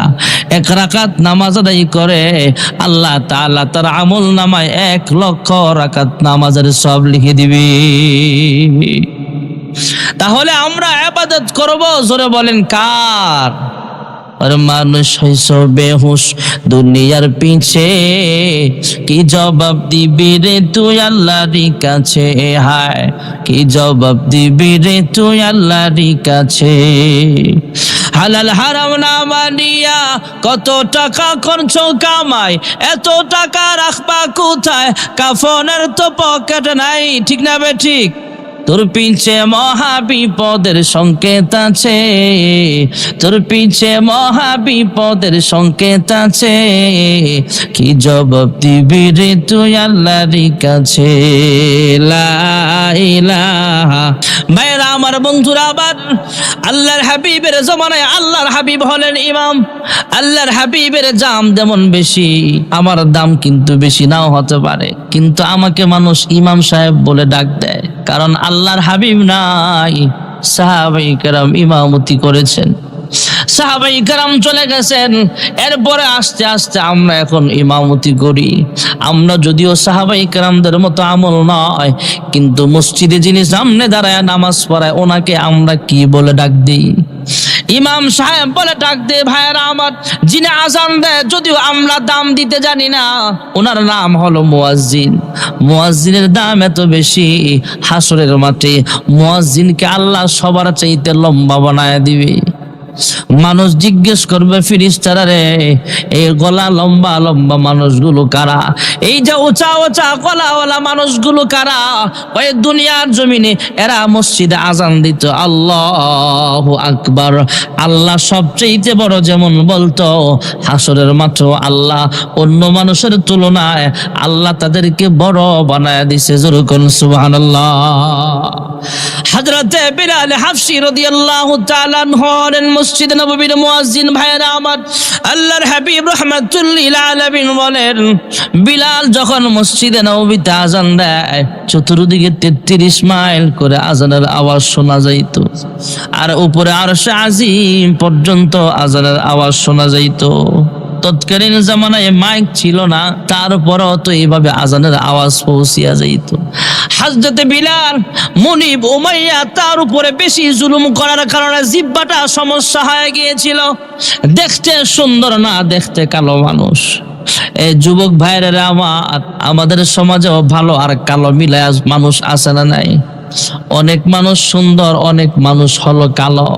1 রাকাত নামাজ আদায় করে, আল্লাহ তাআলা তার আমল নামায় 1 লক্ষ রাকাত নামাজের সব লিখে দিবে। তাহলে আমরা ইবাদত করব, জোরে বলেন কার? আর মানুষ হইছ বেহুশ দুনিয়ার পিছে, কি জবাব দিবি রে তুই আল্লাহর কাছে, হায় কি জবাব দিবি রে তুই আল্লাহর কাছে। হালাল হারাম না মানিয়া কত টাকা করছো কামাই, এত টাকা রাখবা কোথায়, কাফনের তো পকেট নাই, ঠিক না বে ঠিক? তোর পিছে মহা বিপদের সংকেত আছে, তোর পিছে মহা বিপদের সংকেত আছে, কি জবাব দিবি রে তুই আল্লাহর কাছে। লা ইলাহা। ভাইরা আমার, বন্ধুরা, আবার আল্লাহর হাবিবের জমানায় আল্লাহর হাবিব হলেন ইমাম। আল্লাহর হাবিবের দাম যেমন বেশি, আমার দাম কিন্তু বেশি নাও হতে পারে, কিন্তু আমাকে মানুষ ইমাম সাহেব বলে ডাক দেয়, কারণ আল্লাহর হাবিব নাই। সাহাবায়ে কেরাম ইমামতি করেছেন, সাহাবায়ে কেরাম চলে গেছেন, এরপরে আস্তে আস্তে আমরা এখন ইমামতি করি। আমরা যদিও সাহাবায়ে কেরামদের মতো আমল নয়, কিন্তু মসজিদে যিনি সামনে দাঁড়ায় নামাজ পড়ায় ওনাকে আমরা কি বলে ডাক দিই? ইমাম সাহেব বলে ডাক দে। ভাইয়েরা আমার, যিনি আজান দেয় যদিও আমরা দাম দিতে জানি না, ওনার নাম হলো মুয়াজ্জিন। মুয়াজ্জিনের দাম এত বেশি, হাসরের মাঠে মুয়াজ্জিনকে আল্লাহ সবার চাইতে লম্বা বানায় দিবে। মানুষ জিজ্ঞেস করবে, ফেরেশতারা রে, এই গলা লম্বা লম্বা মানুষগুলো কারা? এই যে উঁচা উঁচা গলাওয়ালা মানুষগুলো কারা? ওই দুনিয়ার জমিনে এরা মসজিদে আজান দিত আল্লাহু আকবার, আল্লাহ সবচেয়ে বড়, যেমন বলতো হাসরের মাঠে আল্লাহ অন্য মানুষের তুলনায় আল্লাহ তাদেরকে বড় বানায় দিছে। যেরকম সুবহানাল্লাহ। হযরতে বিলাল হাফসি রাদিয়াল্লাহু তাআলা আনহু মসজিদ নববীর মুয়াজ্জিন। ভাইরা আমার, আল্লাহর হাবিব রাহমাতুল লিল আলামিন বলেন, বিলাল যখন মসজিদে নববীতে আজান দেয়, চতুর্দিকে 33 মাইল করে আজানের আওয়াজ শোনা যাইত, আর উপরে আরশে আজিম পর্যন্ত আজানের আওয়াজ শোনা যাইত। তৎকালীন জামানায় মাইক ছিল না, তারপরও তো এইভাবে আজানের আওয়াজ পৌঁছিয়া যাইত। হযরত বিলাল মুনিব উমাইয়া তার উপরে বেশি জুলুম করার কারণে জিহ্বাটা সমস্যা হয়ে গিয়েছিল। দেখতে সুন্দর না, দেখতে কালো মানুষ। এই যুবক ভাইরা আমার, আমাদের সমাজেও ভালো আর কালো মিলায় মানুষ আছে না নাই? অনেক মানুষ সুন্দর, অনেক মানুষ হলো কালো।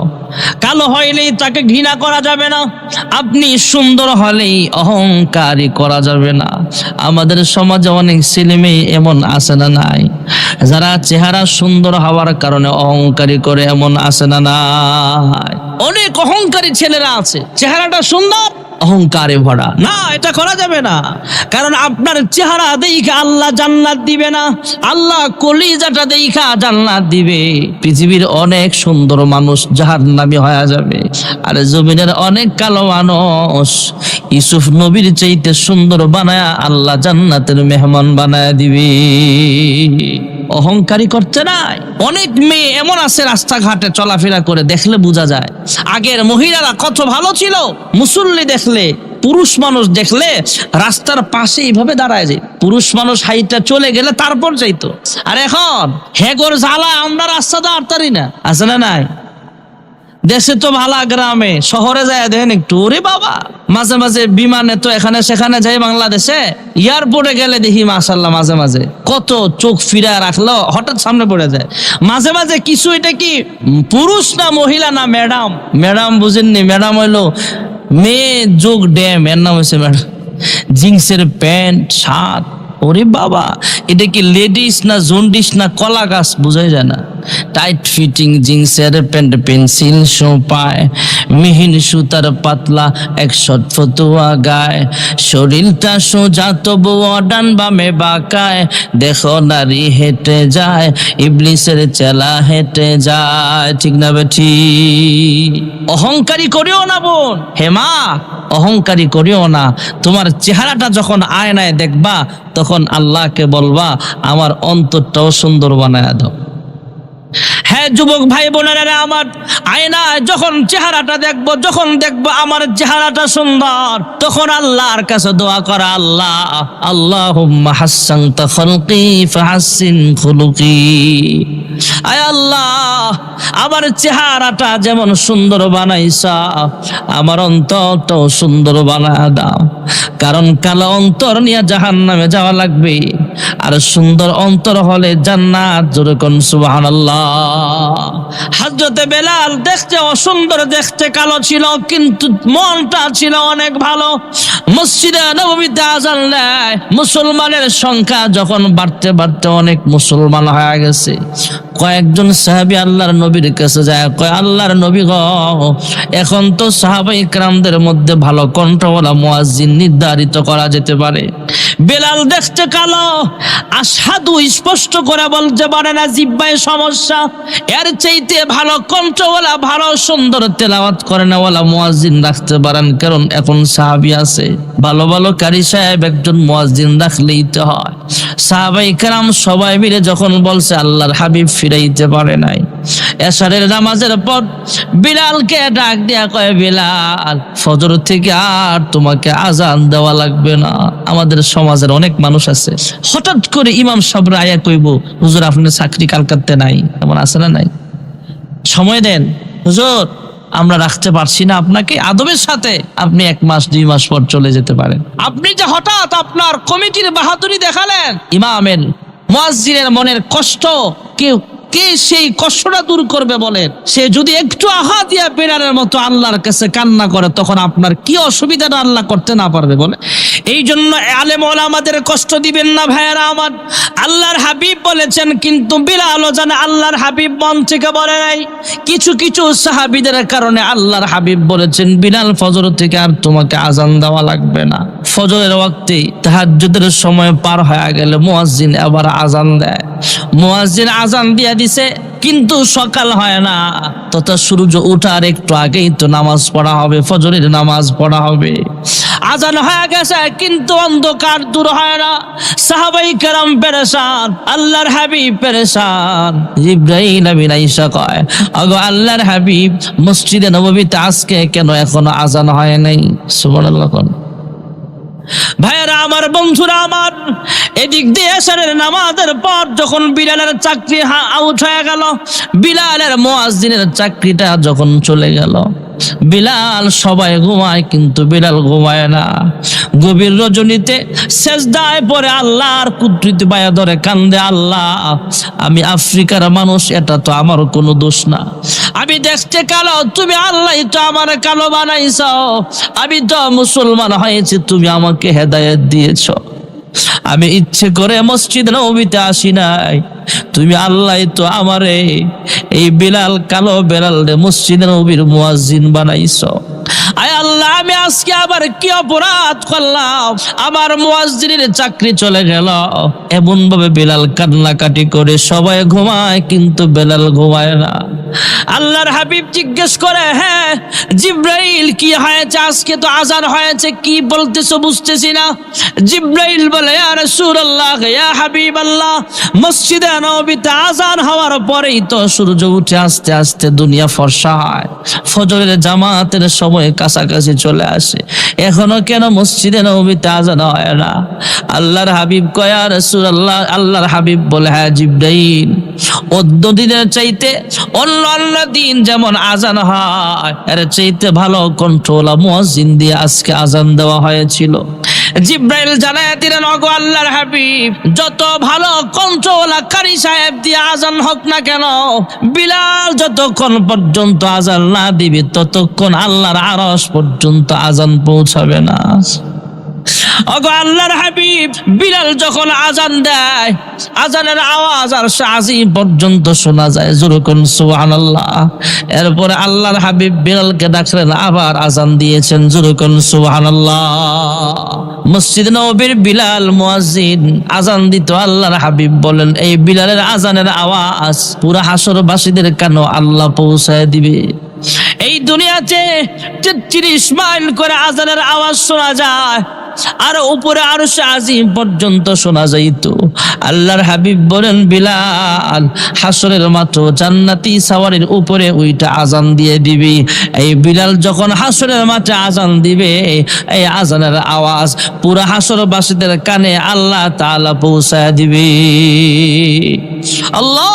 কালো হইলেই তাকে ঘৃণা করা যাবে না, আপনি সুন্দর হলেই অহংকারী করা যাবে না। আমাদের সমাজে অনেক ছেলে মেয়ে এমন আছে না নাই, যারা চেহারা সুন্দর হওয়ার কারণে অহংকারী করে, এমন আছে না নাই? অনেক অহংকারী ছেলেরা আছে, চেহারাটা সুন্দর, অহংকারে ভরা। না, এটা করা যাবে না, কারণ আপনার চেহারা দেখে আল্লাহ জান্নাত দিবে না, আল্লাহ কলিজাটা দেখা জান্নাত দিবে। পৃথিবীর অনেক সুন্দর মানুষ জাহান্নামী হয়ে যাবে, আর জমিনের অনেক কালো মানুষ ইউসুফ নবীর চাইতে সুন্দর বানায়া আল্লাহ জান্নাতের মেহমান বানায়া দিবে। অহংকারী করতে নাই। অনেক মেয়ে এমন আছে রাস্তাঘাটে চলাফেরা করে, দেখলে বোঝা যায় আগের মহিলারা কত ভালো ছিল। মুসল্লি দেখলে, পুরুষ মানুষ দেখলে রাস্তার পাশে এইভাবে দাঁড়ায় যায়, পুরুষ মানুষ হাইটা চলে গেলে তারপর যাইতো। আর এখন হেগর জ্বালা আমরা রাস্তা দাঁড়াতারি না, আছে না নাই? দেশে তো ভালা, গ্রামে শহরে যায় দেখেন একটু, ওরে বাবা, মাঝে মাঝে বিমানে তো এখানে সেখানে যাই, বাংলাদেশে এয়ারপোর্টে গেলে দেখি মাশাআল্লাহ মাঝে মাঝে কত চোখ ফিরা রাখলো হঠাৎ সামনে পড়ে যায়। মাঝে মাঝে কিছু, এটা কি পুরুষ না মহিলা না ম্যাডাম? ম্যাডাম বুঝেননি, ম্যাডাম হইলো মেয়ে যোগ ড্যাম, এর নাম হয়েছে ম্যাডাম। জিন্সের প্যান্ট শার্ট, ওরে বাবা, এটা কি লেডিস না জন্ডিস না কলা গাছ বুঝাই যায় না। টাইট ফিটিং জিন্সের প্যান্ট, পেন্সিল শো পায়, মিহিন সুতার পাতলা 100 ফতুয়া গায়, শরীরটা সোজা তবু ডান বামে বাঁকায়, দেখো নারী হেঁটে যায়, ইবলিসের চেলা হেঁটে যায়, ঠিক না বেঠি? অহংকারী করিও না বোন, হেমা, অহংকারী করিও না। তোমার চেহারাটা যখন আয়নায় দেখবা, তখন আল্লাহকে বলবা আমার অন্তরটাও সুন্দর বানায় দাও। হ্যাঁ যুবক ভাই বোনেরা আমার, আয়নায় যখন চেহারাটা দেখবো, যখন দেখবো আমার চেহারাটা সুন্দর, তখন আল্লাহর কাছে দোয়া করা, আল্লাহ আল্লাহুম্মা হাসসানতা খালকি ফাহাসসিন খুলুকি। আয় আল্লাহ, আমার চেহারাটা যেমন সুন্দর বানাইছা আমার অন্তরটাও সুন্দর বানায় দাও, কারণ কালো অন্তর নিয়ে জাহান্নামে যাওয়া লাগবে, আর সুন্দর অন্তর হলে জান্নাত। জোরে কোন সুবহানাল্লাহ। হযরতে বেলাল দেখতে অসুন্দর, দেখতে কালো ছিল, কিন্তু মনটা ছিল অনেক ভালো। মসজিদে নববীতে আযান দেয়, মুসলমানের সংখ্যা যখন বাড়তে বাড়তে অনেক মুসলমান হয়ে গেছে, কয়েকজন সাহাবী আল্লাহর নবীর কাছে যায়, কয় আল্লাহর নবী গো, এখন তো সাহাবায়ে কেরামদের মধ্যে ভালো কণ্ঠওয়ালা মুয়াজ্জিন নির্ধারিত করা যেতে পারে। বেলাল দেখতে কালো, আশহাদু স্পষ্ট করে বলতে পারে না, জিহ্বায় সমস্যা। এর চাইতে ভালো কণ্ঠওয়ালা, ভালো সুন্দর তেলাওয়াত করে নেওয়ালা মুয়াজ্জিন রাখতে পারেন, কারণ এখন সাহাবী আছে। ভালো ভালো কারি সাহেব একজন মুয়াজ্জিন রাখলেই তো হয়। সাহাবায়ে কেরাম সবাই মিলে যখন বলছে, আল্লাহর হাবিব ফিরাইতে পারে নাই। এশারের নামাজের পর বিলালকে ডাক দিয়া কয়, বিলাল ফজর থেকে আর তোমাকে আজান দেওয়া লাগবে না। আমাদের সমাজের অনেক মানুষ আছে, হঠাৎ করে ইমাম সাহেব আয়া কইব, হুজুর আপনার চাকরি কালকাতে নাই, এমন আছে না নাই? সময় দেন হুজুর, আমরা রাখতে পারছি না আপনাকে। আদবের সাথে আপনি 1 মাস 2 মাস পর চলে যেতে পারেন। আপনি যে হঠাৎ আপনার কমিটির বাহাদুরি দেখালেন, ইমামের মুয়াজ্জিনের মনের কষ্ট কে সেই কষ্টটা দূর করবে বলেন? সে যদি একটু আহা দিয়া বেড়ালের মতো আল্লাহর কাছে কান্না করে, তখন আপনার কি অসুবিধাটা আল্লাহ করতে না পারবে বলে? এই জন্য আলেম ওলামাদের কষ্ট দিবেন না ভাইয়েরা আমার। আল্লাহর হাবিব বলেছেন, কিন্তু বিলালও জানে আল্লাহর হাবিব মন থেকে বলে নাই। কিছু কিছু সাহাবীদের কারণে আল্লাহর হাবিব বলেছেন, বিলাল ফজর থেকে আর তোমাকে আজান দেওয়া লাগবে না। ফজরের ওয়াক্তে তাহাজ্জুদের সময় পার হয়ে গেলে মুয়াজ্জিন আবার আজান দেয়। মুয়াজ্জিন আজান দিয়ে দিছে, কিন্তু সকাল হয় না, তথা সূর্য ওঠার একটু আগেই তো নামাজ পড়া হবে, ফজরের নামাজ পড়া হবে। আজান হয়ে গেছে, কিন্তু অন্ধকার দূর হয় না। সাহাবায়ে কেরাম পেরেশান, আল্লাহর হাবিব পেরেশান। জিবরাইল আমিন আইসা কয়, ওগো আল্লাহর হাবিব, মসজিদে নববীতে আজকে কেন এখনো আজান হয় নাই? সুবহানাল্লাহ। ভাইয়েরা আমার, বন্ধুরা আমার, এদিক দিয়ে এশারের নামাজের পর যখন বিলালের চাকরি আউট হয়ে গেল, বিলালের মুয়াজ্জিনের চাকরিটা যখন চলে গেল, বিলাল সবাই ঘুমায়, কিন্তু বিলাল ঘুমায় না। গভীর রজনীতে সেজদায় পড়ে আল্লাহর কুদরতি বায়া ধরে কান্দে, আল্লাহ আমি আফ্রিকার মানুষ, এটা তো আমার কোনো দোষ না। আমি দেখতে কালো, তুমি আল্লাহ তো আমার কালো বানাইছো। আমি তো মুসলমান হয়েছি, তুমি আমাকে হেদায়েত দিয়েছো। আমি ইচ্ছে করে মসজিদ নববীতে আসি নাই, তুমি আল্লাহ তো আমারে এই বিলাল, কালো বেলাল রে মসজিদ নববীর মুয়াজ্জিন বানাইছো। আয় আল্লাহ, আমি আজকে আবার কি অপরাধ করলাম? আমার মুয়াজ্জিনের চাকরি চলে গেল। এমন ভাবে বিলাল কান্নাকাটি করে, সবাই ঘুমায় কিন্তু বেলাল ঘুমায় না। আল্লাহর হাবিব জিজ্ঞেস করে, হ্যাঁ জিবরাইল কি হয়েছে? আজকে তো আজান হয়েছে, কি বলতেছো বুঝতেছি না। জিবরাইল বলে, ইয়া রাসূলুল্লাহ, ইয়া হাবিবাল্লাহ, মসজিদে নববীতে আজান হওয়ার পরেই তো সূর্য উঠে আস্তে আস্তে দুনিয়া ফর্সা হয়, ফজরের জামাতের সময় কাছাকাছি চলে আসে, এখনো কেন মসজিদে নববীতে আজান হয় না? আল্লাহর হাবিব কয়, ইয়া রাসূলুল্লাহ, আল্লাহর হাবিব বলে, হ্যাঁ জিবরাইল, অন্য দিনের চাইতে অন্য দিন যেমন আজান হয়, এর চাইতে ভালো কণ্ঠওয়ালা মুয়াজ্জিন দিয়ে আজকে আজান দেওয়া হয়েছিল। জিবরাইল জানায়া দিলেন, ওগো আল্লাহর হাবিব, যত ভালো কণ্ঠওয়ালা কারি সাহেব দিয়ে আজান হোক না কেন, বিলাল যতক্ষণ পর্যন্ত আজান না দিবে, ততক্ষণ আল্লাহর আরশ পর্যন্ত আজান পৌঁছাবে না। ওগো আল্লাহর হাবিব, বিলাল যখন আজান দেয়, আজানের আওয়াজ আর আজিম পর্যন্ত শোনা যায়। জোরে কোন সুবহানাল্লাহ। এরপরে আল্লাহর হাবিব বিলালকে ডাকলেন, আবার আজান দিয়েছেন। জোরে কোন সুবহানাল্লাহ। মসজিদ নববীর বিলাল মুয়াজ্জিন আজান দিত। আল্লাহর হাবিব বলেন, এই বিলালের আজানের আওয়াজ পুরা হাসরবাসীদের কানে আল্লাহ পৌঁছায় দিবে। এই দুনিয়াতে 33 মাইল করে আজানের আওয়াজ শোনা যায়, আর উপরে আরশে আজিম পর্যন্ত শোনা যাইত। আল্লাহর হাবিব বলেন, বিলাল হাসরের মাঠে জান্নাতি সাওয়ারির উপরে ওইটা আজান দিয়ে দিবি। এই বিলাল যখন হাসরের মাঠে আজান দিবে, এই আজানের আওয়াজ পুরা হাসরবাসীদের কানে আল্লাহ তাআলা পৌঁছায় দিবে। আল্লাহ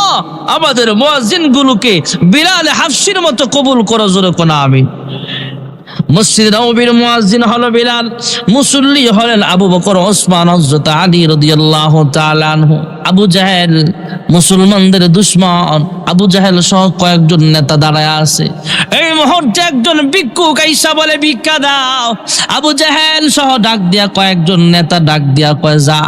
আমাদের মুয়াজ্জিন গুলোকে বিলাল হাফসির মতো কবুল করো, জোরে কোন আমিন। মসজিদ নববীর মুয়াজ্জিন হলো বিলাল, মুসল্লি হলেন আবু বকর, ওসমান, হযরত আলী রাদিয়াল্লাহু তাআলা আনহু। আবু জাহেল মুসলমানদের দুশমন, আবু জাহেল সহ কয়েকজন নেতা দাঁড়ায় আছে। এই মুহূর্তে একজন ভিক্ষুক আইসা বলে, ভিক্ষা দাও। আবু জাহেল সহ ডাক দিয়া কয়েকজন নেতা ডাক দিয়া কয়, যা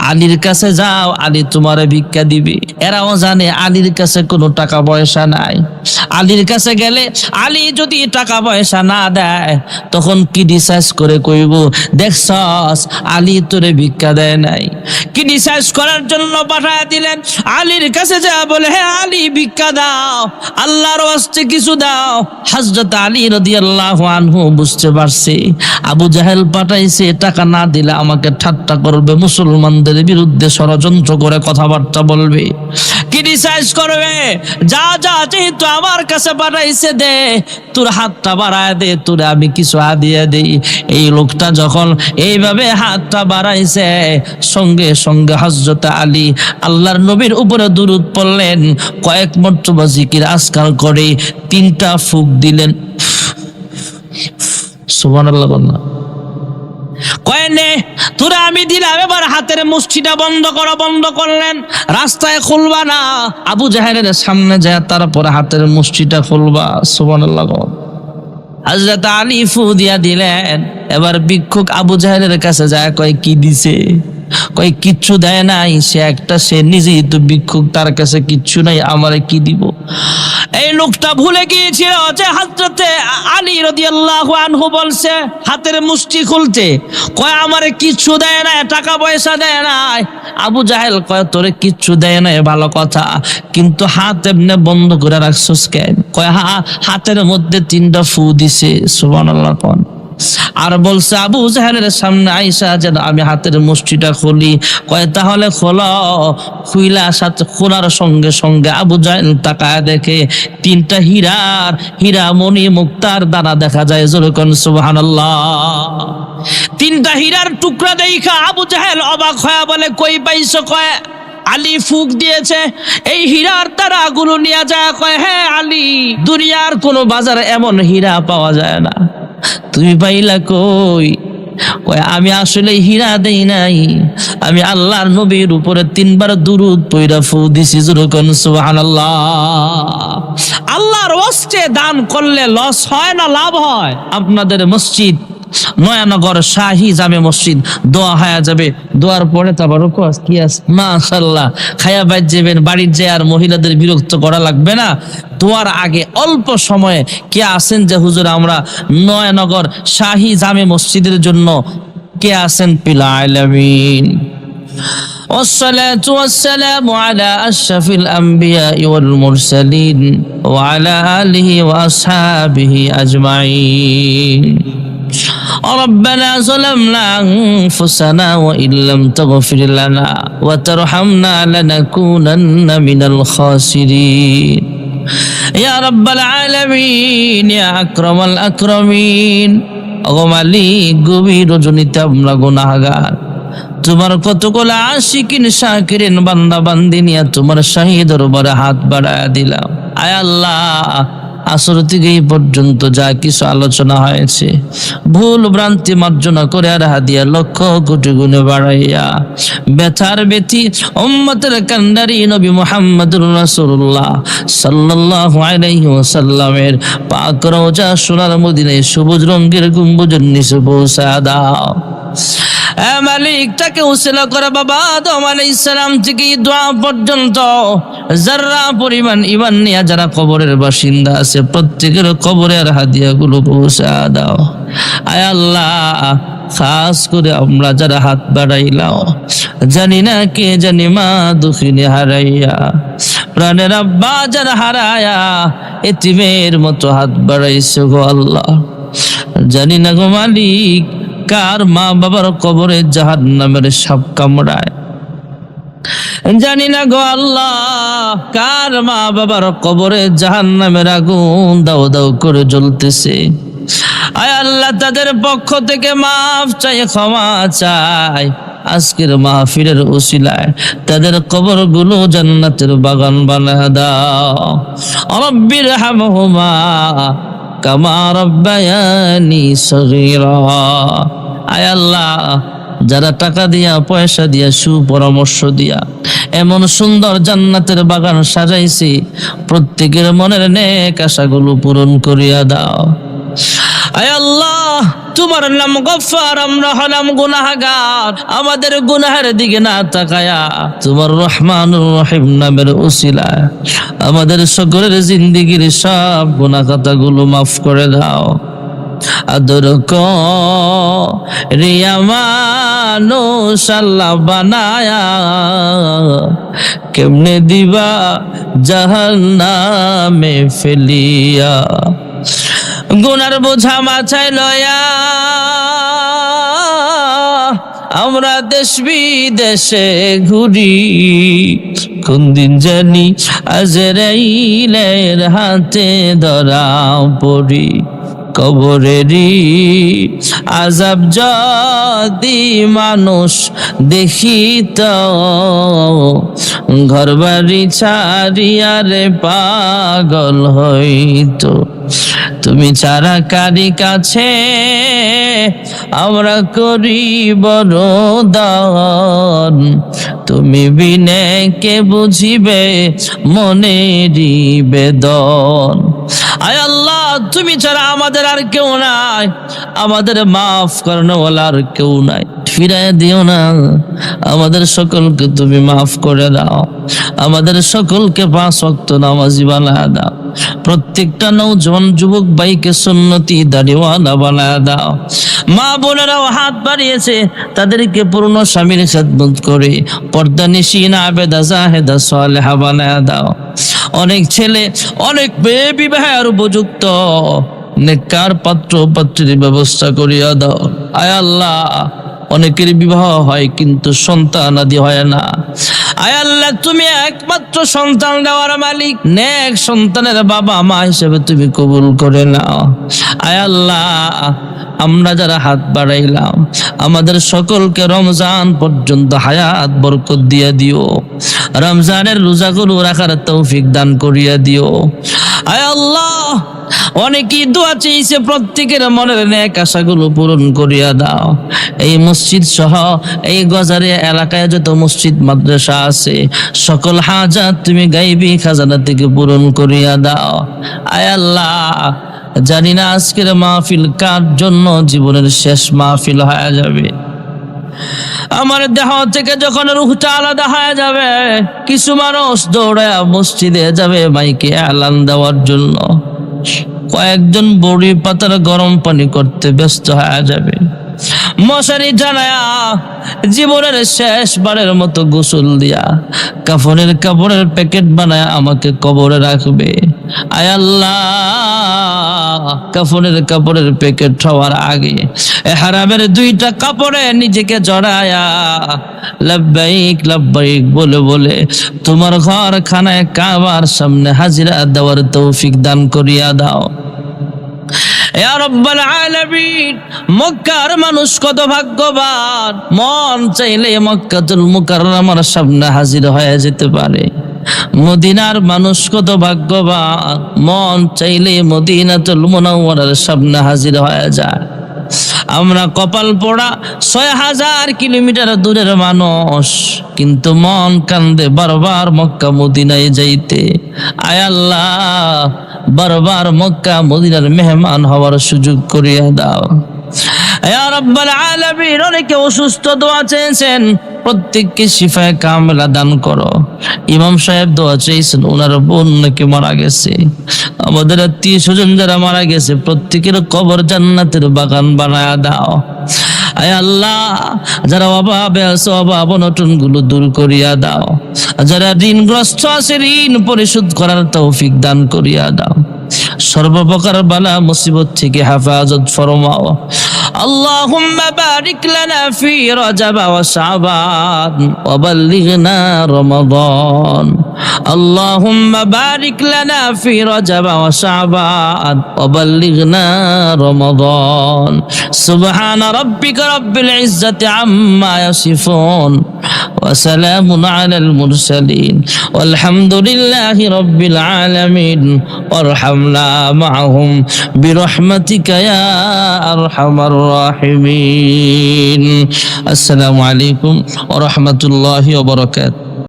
আলীর কাছে যাও, আলী তোমারে ভিক্ষা দিবে। এরাও জানে আলীর কাছে কোনো টাকা পয়সা নাই। আলীর কাছে গেলে আলী যদি টাকা পয়সা না দেয়, তখন কি ডিসাইজ করে কইব, দেখছস আলী তোরে ভিক্ষা দেয় নাই। কি ডিসাইজ করার জন্য পাঠায় দিলেন। আলীর কাছে যা বলে, হে আলী ভিক্ষা দাও, আল্লাহর ওয়াস্তে কিছু দাও। হযরত আলী রাদিয়াল্লাহু আনহু বুঝতে পারছে আবু জাহেল পাঠাইছে, টাকা না দিলে আমাকে ঠাট্টা করবে, মুসলমানদের বিরুদ্ধে ষড়যন্ত্র করে কথাবার্তা বলবে। কি ডিসাইজ করবে, যা যা যেহেতু আমার কাছে পাঠাইছে দে, তোর হাতটা বাড়ায় দে, তোরে আমি কিছু হাদিয়া দেই। এই লোকটা যখন এইভাবে হাতটা বাড়াইছে, সঙ্গে সঙ্গে হযরত আলী আল্লাহর নবীর উপরে দুরূদ পড়লেন, কয়েক মর্তবা জিকির আজকার করে 3টা ফুঁক দিলেন। সুবহানাল্লাহ বলনা কয়েনে তোরা আমি দিলাম, এবার হাতের মুষ্টিটা বন্ধ করো। বন্ধ করলেন, রাস্তায় খুলবা না, আবু জাহেলের সামনে যায় তারপরে হাতের মুষ্টিটা খুলবা। সুবহানাল্লাহ। হযরত আলী ফু দিয়া দিলেন। এবার ভিক্ষুক আবু জাহেলের কাছে যায়, কয় কি দিছে? কয় কিচ্ছু দেয় নাই। সে নিজেই তো ভিক্ষুক, তার কাছে কিচ্ছু নাই, আমারে কি দিব? এই লোকটা ভুলে গিয়েছিল যে হযরত আলী রাদিয়াল্লাহু আনহু বলছে হাতের মুষ্টি খুলতে। কয় আমারে কিচ্ছু দেয় নাই, টাকা পয়সা দেয় নাই। আবু জাহেল কয় তোরে কিচ্ছু দেয় নাই ভালো কথা, কিন্তু হাত এমনি বন্ধ করে রাখছস কেন? কয় হাতের মধ্যে 3টা ফু দিছে। সুবহানাল্লাহ। কোন আর বলছে আবু জাহেলের সামনে আইসা যেন আমি হাতের মুষ্টিটা খুলি। কয় তাহলে খোলো। খুইলা সাথে খোলার সঙ্গে সঙ্গে আবু জাহেল তাকায় দেখে 3টা হীরা মণি মুক্তার দানা দেখা যায়। যেরকম সুবহানাল্লাহ। 3টা হীরার টুকরা দেখা আবু জাহেল অবাক হয়ে বলে, কই পাইছো? কয় আলী ফুক দিয়েছে। এই হীরার তারাগুলো নিয়ে যায়। কয় হ্যাঁ আলী, দুনিয়ার কোনো বাজারে এমন হীরা পাওয়া যায় না, তুমি পাইলা কই? কয় আমি আসলে হীরা দেই নাই, আমি আল্লাহর নবীর উপরে 3বার দুরূদ পড়া ফু দিছি। যেরকম সুবহানাল্লাহ। আল্লাহর ওয়াস্তে দান করলে লস হয় না লাভ হয়? আপনাদের মসজিদ নয়ানগর শাহী জামে মসজিদ দোয়া হয়ে যাবে, দোয়ার পরে তারপর কি আছে মাশাআল্লাহ খায়া বাইর যাবেন, বাড়ির যে আর মহিলাদের বিরক্ত করা লাগবে না। দোয়ার আগে অল্প সময়ে কে আছেন যে হুজুর আমরা নয়ানগর শাহী জামে মসজিদের জন্য কে আছেন? পিল আলামিন। والصلاة والسلام على أشرف الأنبياء والمرسلين وعلى آله وأصحابه أجمعين. ربنا ظلمنا أنفسنا وإن لم تغفر لنا وترحمنا لنكونن من الخاسرين. يا رب العالمين يا أكرم الأكرمين. ওগো মালিক, গভীর রজনীতে আমরা গুনাহগার, তোমার কতগুলো আশিকিন শাকিরিন বান্দা বান্দি নিয়ে তোমার শাহী দরবারে হাত বাড়ায়া দিলাম। আয় আল্লাহ, আসর থেকে এই পর্যন্ত যা কিছু আলোচনা হয়েছে ভুল ভ্রান্তি মার্জনা করে আর হাদিয়া লক্ষ কোটি গুণে বাড়াইয়া ব্যথার ব্যথি উম্মতের কান্ডারি নবী মুহাম্মদুর রাসূলুল্লাহ সাল্লাল্লাহু আলাইহি ওয়াসাল্লামের পাক রওজা সোনার মদিনায় সবুজ রঙের গম্বুজের নিচে পৌঁছা দাও। মালিক, তাকে উসিলা করে বাবা আদম আলাইহিস সালাম থেকে দোয়া পর্যন্ত যারা পরিমাণ ঈমান নিয়ে যারা কবরের বাসিন্দা আছে প্রত্যেকের কবরের হাদিয়াগুলো পৌঁছা দাও। আয় আল্লাহ, খাস করে আমরা যারা হাত বাড়াইলাম জানি না কে জানি মা দুঃখিনী হারাইয়া প্রাণের আব্বা যারা হারায়া এতিমের মতো হাত বাড়াইছে গো আল্লাহ, জানি না গো মালিক কার মা বাবার কবরে জাহান্নামের সাপ কামড়ায়? জানি না গো আল্লাহ, কার মা বাবার কবরে জাহান্নামের আগুন দাও দাও করে জ্বলতেছে। আয় আল্লাহ, তাদের পক্ষ থেকে মাফ চাই, ক্ষমা চাই। আজকের মাহফিলের উসিলায় তাদের কবরগুলো জান্নাতের বাগান বানায় দাও। রব্বির হামহুমা কামা রব্বায়ানি সগীরা। আয় আল্লাহ, যারা টাকা দিয়া, পয়সা দিয়া, সুপরামর্শ দিয়া এমন সুন্দর জান্নাতের বাগান সাজাইছি, প্রত্যেকের মনের নেক আশাগুলো পূরণ করিয়া দাও। আয় আল্লাহ, তোমার নাম গফফার, আমরা হলাম গুনাহগার। আমাদের গুনাহের দিকে না তাকায়া তোমার রহমানুর রহিম নামের উসিলায় আমাদের সকলের জিন্দেগীর সব গুনাহ খাতাগুলো মাফ করে দাও। আদর রিয়া মানুষ আল্লাহ বানায়া কেমনে দিবা জাহান্নামে ফেলিয়া। গুনার বোঝা মাথায় লয়া আমরা দেশ বিদেশে ঘুরি, কোন দিন জানি আজরাইলের হাতে ধরা পড়ি। কবরেরই আযাব যদি মানুষ দেখিত, ঘর বাড়ি ছাড়িয়া রে পাগল হইত। তুমি ছাড়া কারি কাছে আমরা করি বরদান, তুমি বিনে কে বুঝিবে মনেরই বেদন। আয় আল্লাহ, তুমি ছাড়া আমাদের আর কেউ নাই, আমাদের মাফ করনেওয়ালা আর কেউ নাই। ফিরায় দিও না, আমাদের সকলকে তুমি মাফ করে দাও। আমাদের সকলকে 5 ওয়াক্ত নামাজি বানায় দাও। প্রত্যেকটা নওজোয়ান যুবক ভাইকে সুন্নতি দাড়িওয়ালা বানায় দাও। মা বোনেরাও হাত বাড়িয়েছে, তাদেরকে পূর্ণ স্বামীর খেদমত করে পর্দানিশীন আবেদা জাহেদা সালেহা বানায় দাও। অনেক ছেলে, অনেক মেয়ে বিবাহের উপযুক্ত নেককার পাত্র পাত্রীর ব্যবস্থা করিয়া দাও। আয় আল্লাহ, অনেকের বিবাহ হয় কিন্তু সন্তান আদি হয় না। আয় আল্লাহ, তুমি একমাত্র সন্তান দেওয়ার মালিক, নেক সন্তানের বাবা মা হিসেবে তুমি কবুল করে নাও। আয় আল্লাহ, আমরা যারা হাত বাড়াইলাম আমাদের সকলকে রমজান পর্যন্ত হায়াত বরকত দিয়া দিও। রমজানের রোজাগুলো রাখার তৌফিক দান করিয়া দিও। আয় আল্লাহ, অনেকেই দোয়া চেয়েছে, প্রত্যেকের মনের নেক আশাগুলো পূরণ করিয়া দাও। এই মসজিদ সহ এই গজারিয়া এলাকায় যত মসজিদ মাদ্রাসা আছে, সকল হাজাত তুমি গাইবি খাজানা থেকে পূরণ করিয়া দাও। আয় আল্লাহ, জানি না আজকের মাহফিল কার জন্য জীবনের শেষ মাহফিল হয়ে যাবে। আমার দেহ থেকে যখন রূহটা আলাদা হয়ে যাবে, কিছু মানুষ দৌড়ায় মসজিদে যাবে মাইকে এলান দেওয়ার জন্য, কয়েকজন বড়ি পাতার গরম পানি করতে ব্যস্ত হয়ে যাবে। মশারি টানায়া জীবনের শেষবারের মতো গোসল দিয়া কাফনের কাপড়ের প্যাকেট বানায় আমাকে কবরে রাখবে। আয় আল্লাহ, কাফনের কাপড়ের প্যাকেট হওয়ার আগে ইহরামের 2টা কাপড়ে নিজেকে জড়ায়া লাব্বাইক লাব্বাইক বলে বলে তোমার ঘর খানায় কাবার সামনে হাজিরা দেওয়ার তৌফিক দান করিয়া দাও। ইয়া রাব্বাল আলামিন, মক্কার মানুষ কত ভাগ্যবান, মন চাইলে মক্কাতুল মুকাররমার সামনে হাজির হয়ে যেতে পারে। মদিনার মানুষ কত ভাগ্যবান, মন চাইলে মদিনাতুল মুনাওয়ারার সামনে হাজির হয়ে যায়। আমরা কপাল পোড়া 6000 কিলোমিটার দূরের মানুষ, কিন্তু মন কান্দে বারবার মক্কা মদিনায় যাইতে। আয় আল্লাহ, বারবার মক্কা মদিনার মেহমান হওয়ার সুযোগ করিয়া দাও। ইয়া রাব্বাল আলামিন, অনেকে অসুস্থ দোয়া চেয়েছেন, প্রত্যেককে শিফায়ে কামেলা দান করো। ইমাম সাহেব দোয়া চেয়েছেন, ওনার বোন নাকি মারা গেছে। আমাদের আত্মীয় স্বজন যারা মারা গেছে প্রত্যেকের কবর জান্নাতের বাগান বানায়া দাও। আয় আল্লাহ, যারা অভাবে আছে অভাব অনটন গুলো দূর করিয়া দাও। যারা ঋণগ্রস্ত আছে ঋণ পরিশোধ করার তৌফিক দান করিয়া দাও। সর্বপ্রকার বালা মুসিবত থেকে হেফাজত ফরমাও। اللهم بارك لنا في رجب وشعبان وبلغنا رمضان اللهم بارك لنا في رجب وشعبان وبلغنا رمضان سبحان ربك رب العزة عما يصفون وسلام على المرسلين والحمد لله رب العالمين وارحمنا معهم برحمتك يا أرحم الراحمين السلام عليكم ورحمة الله وبركاته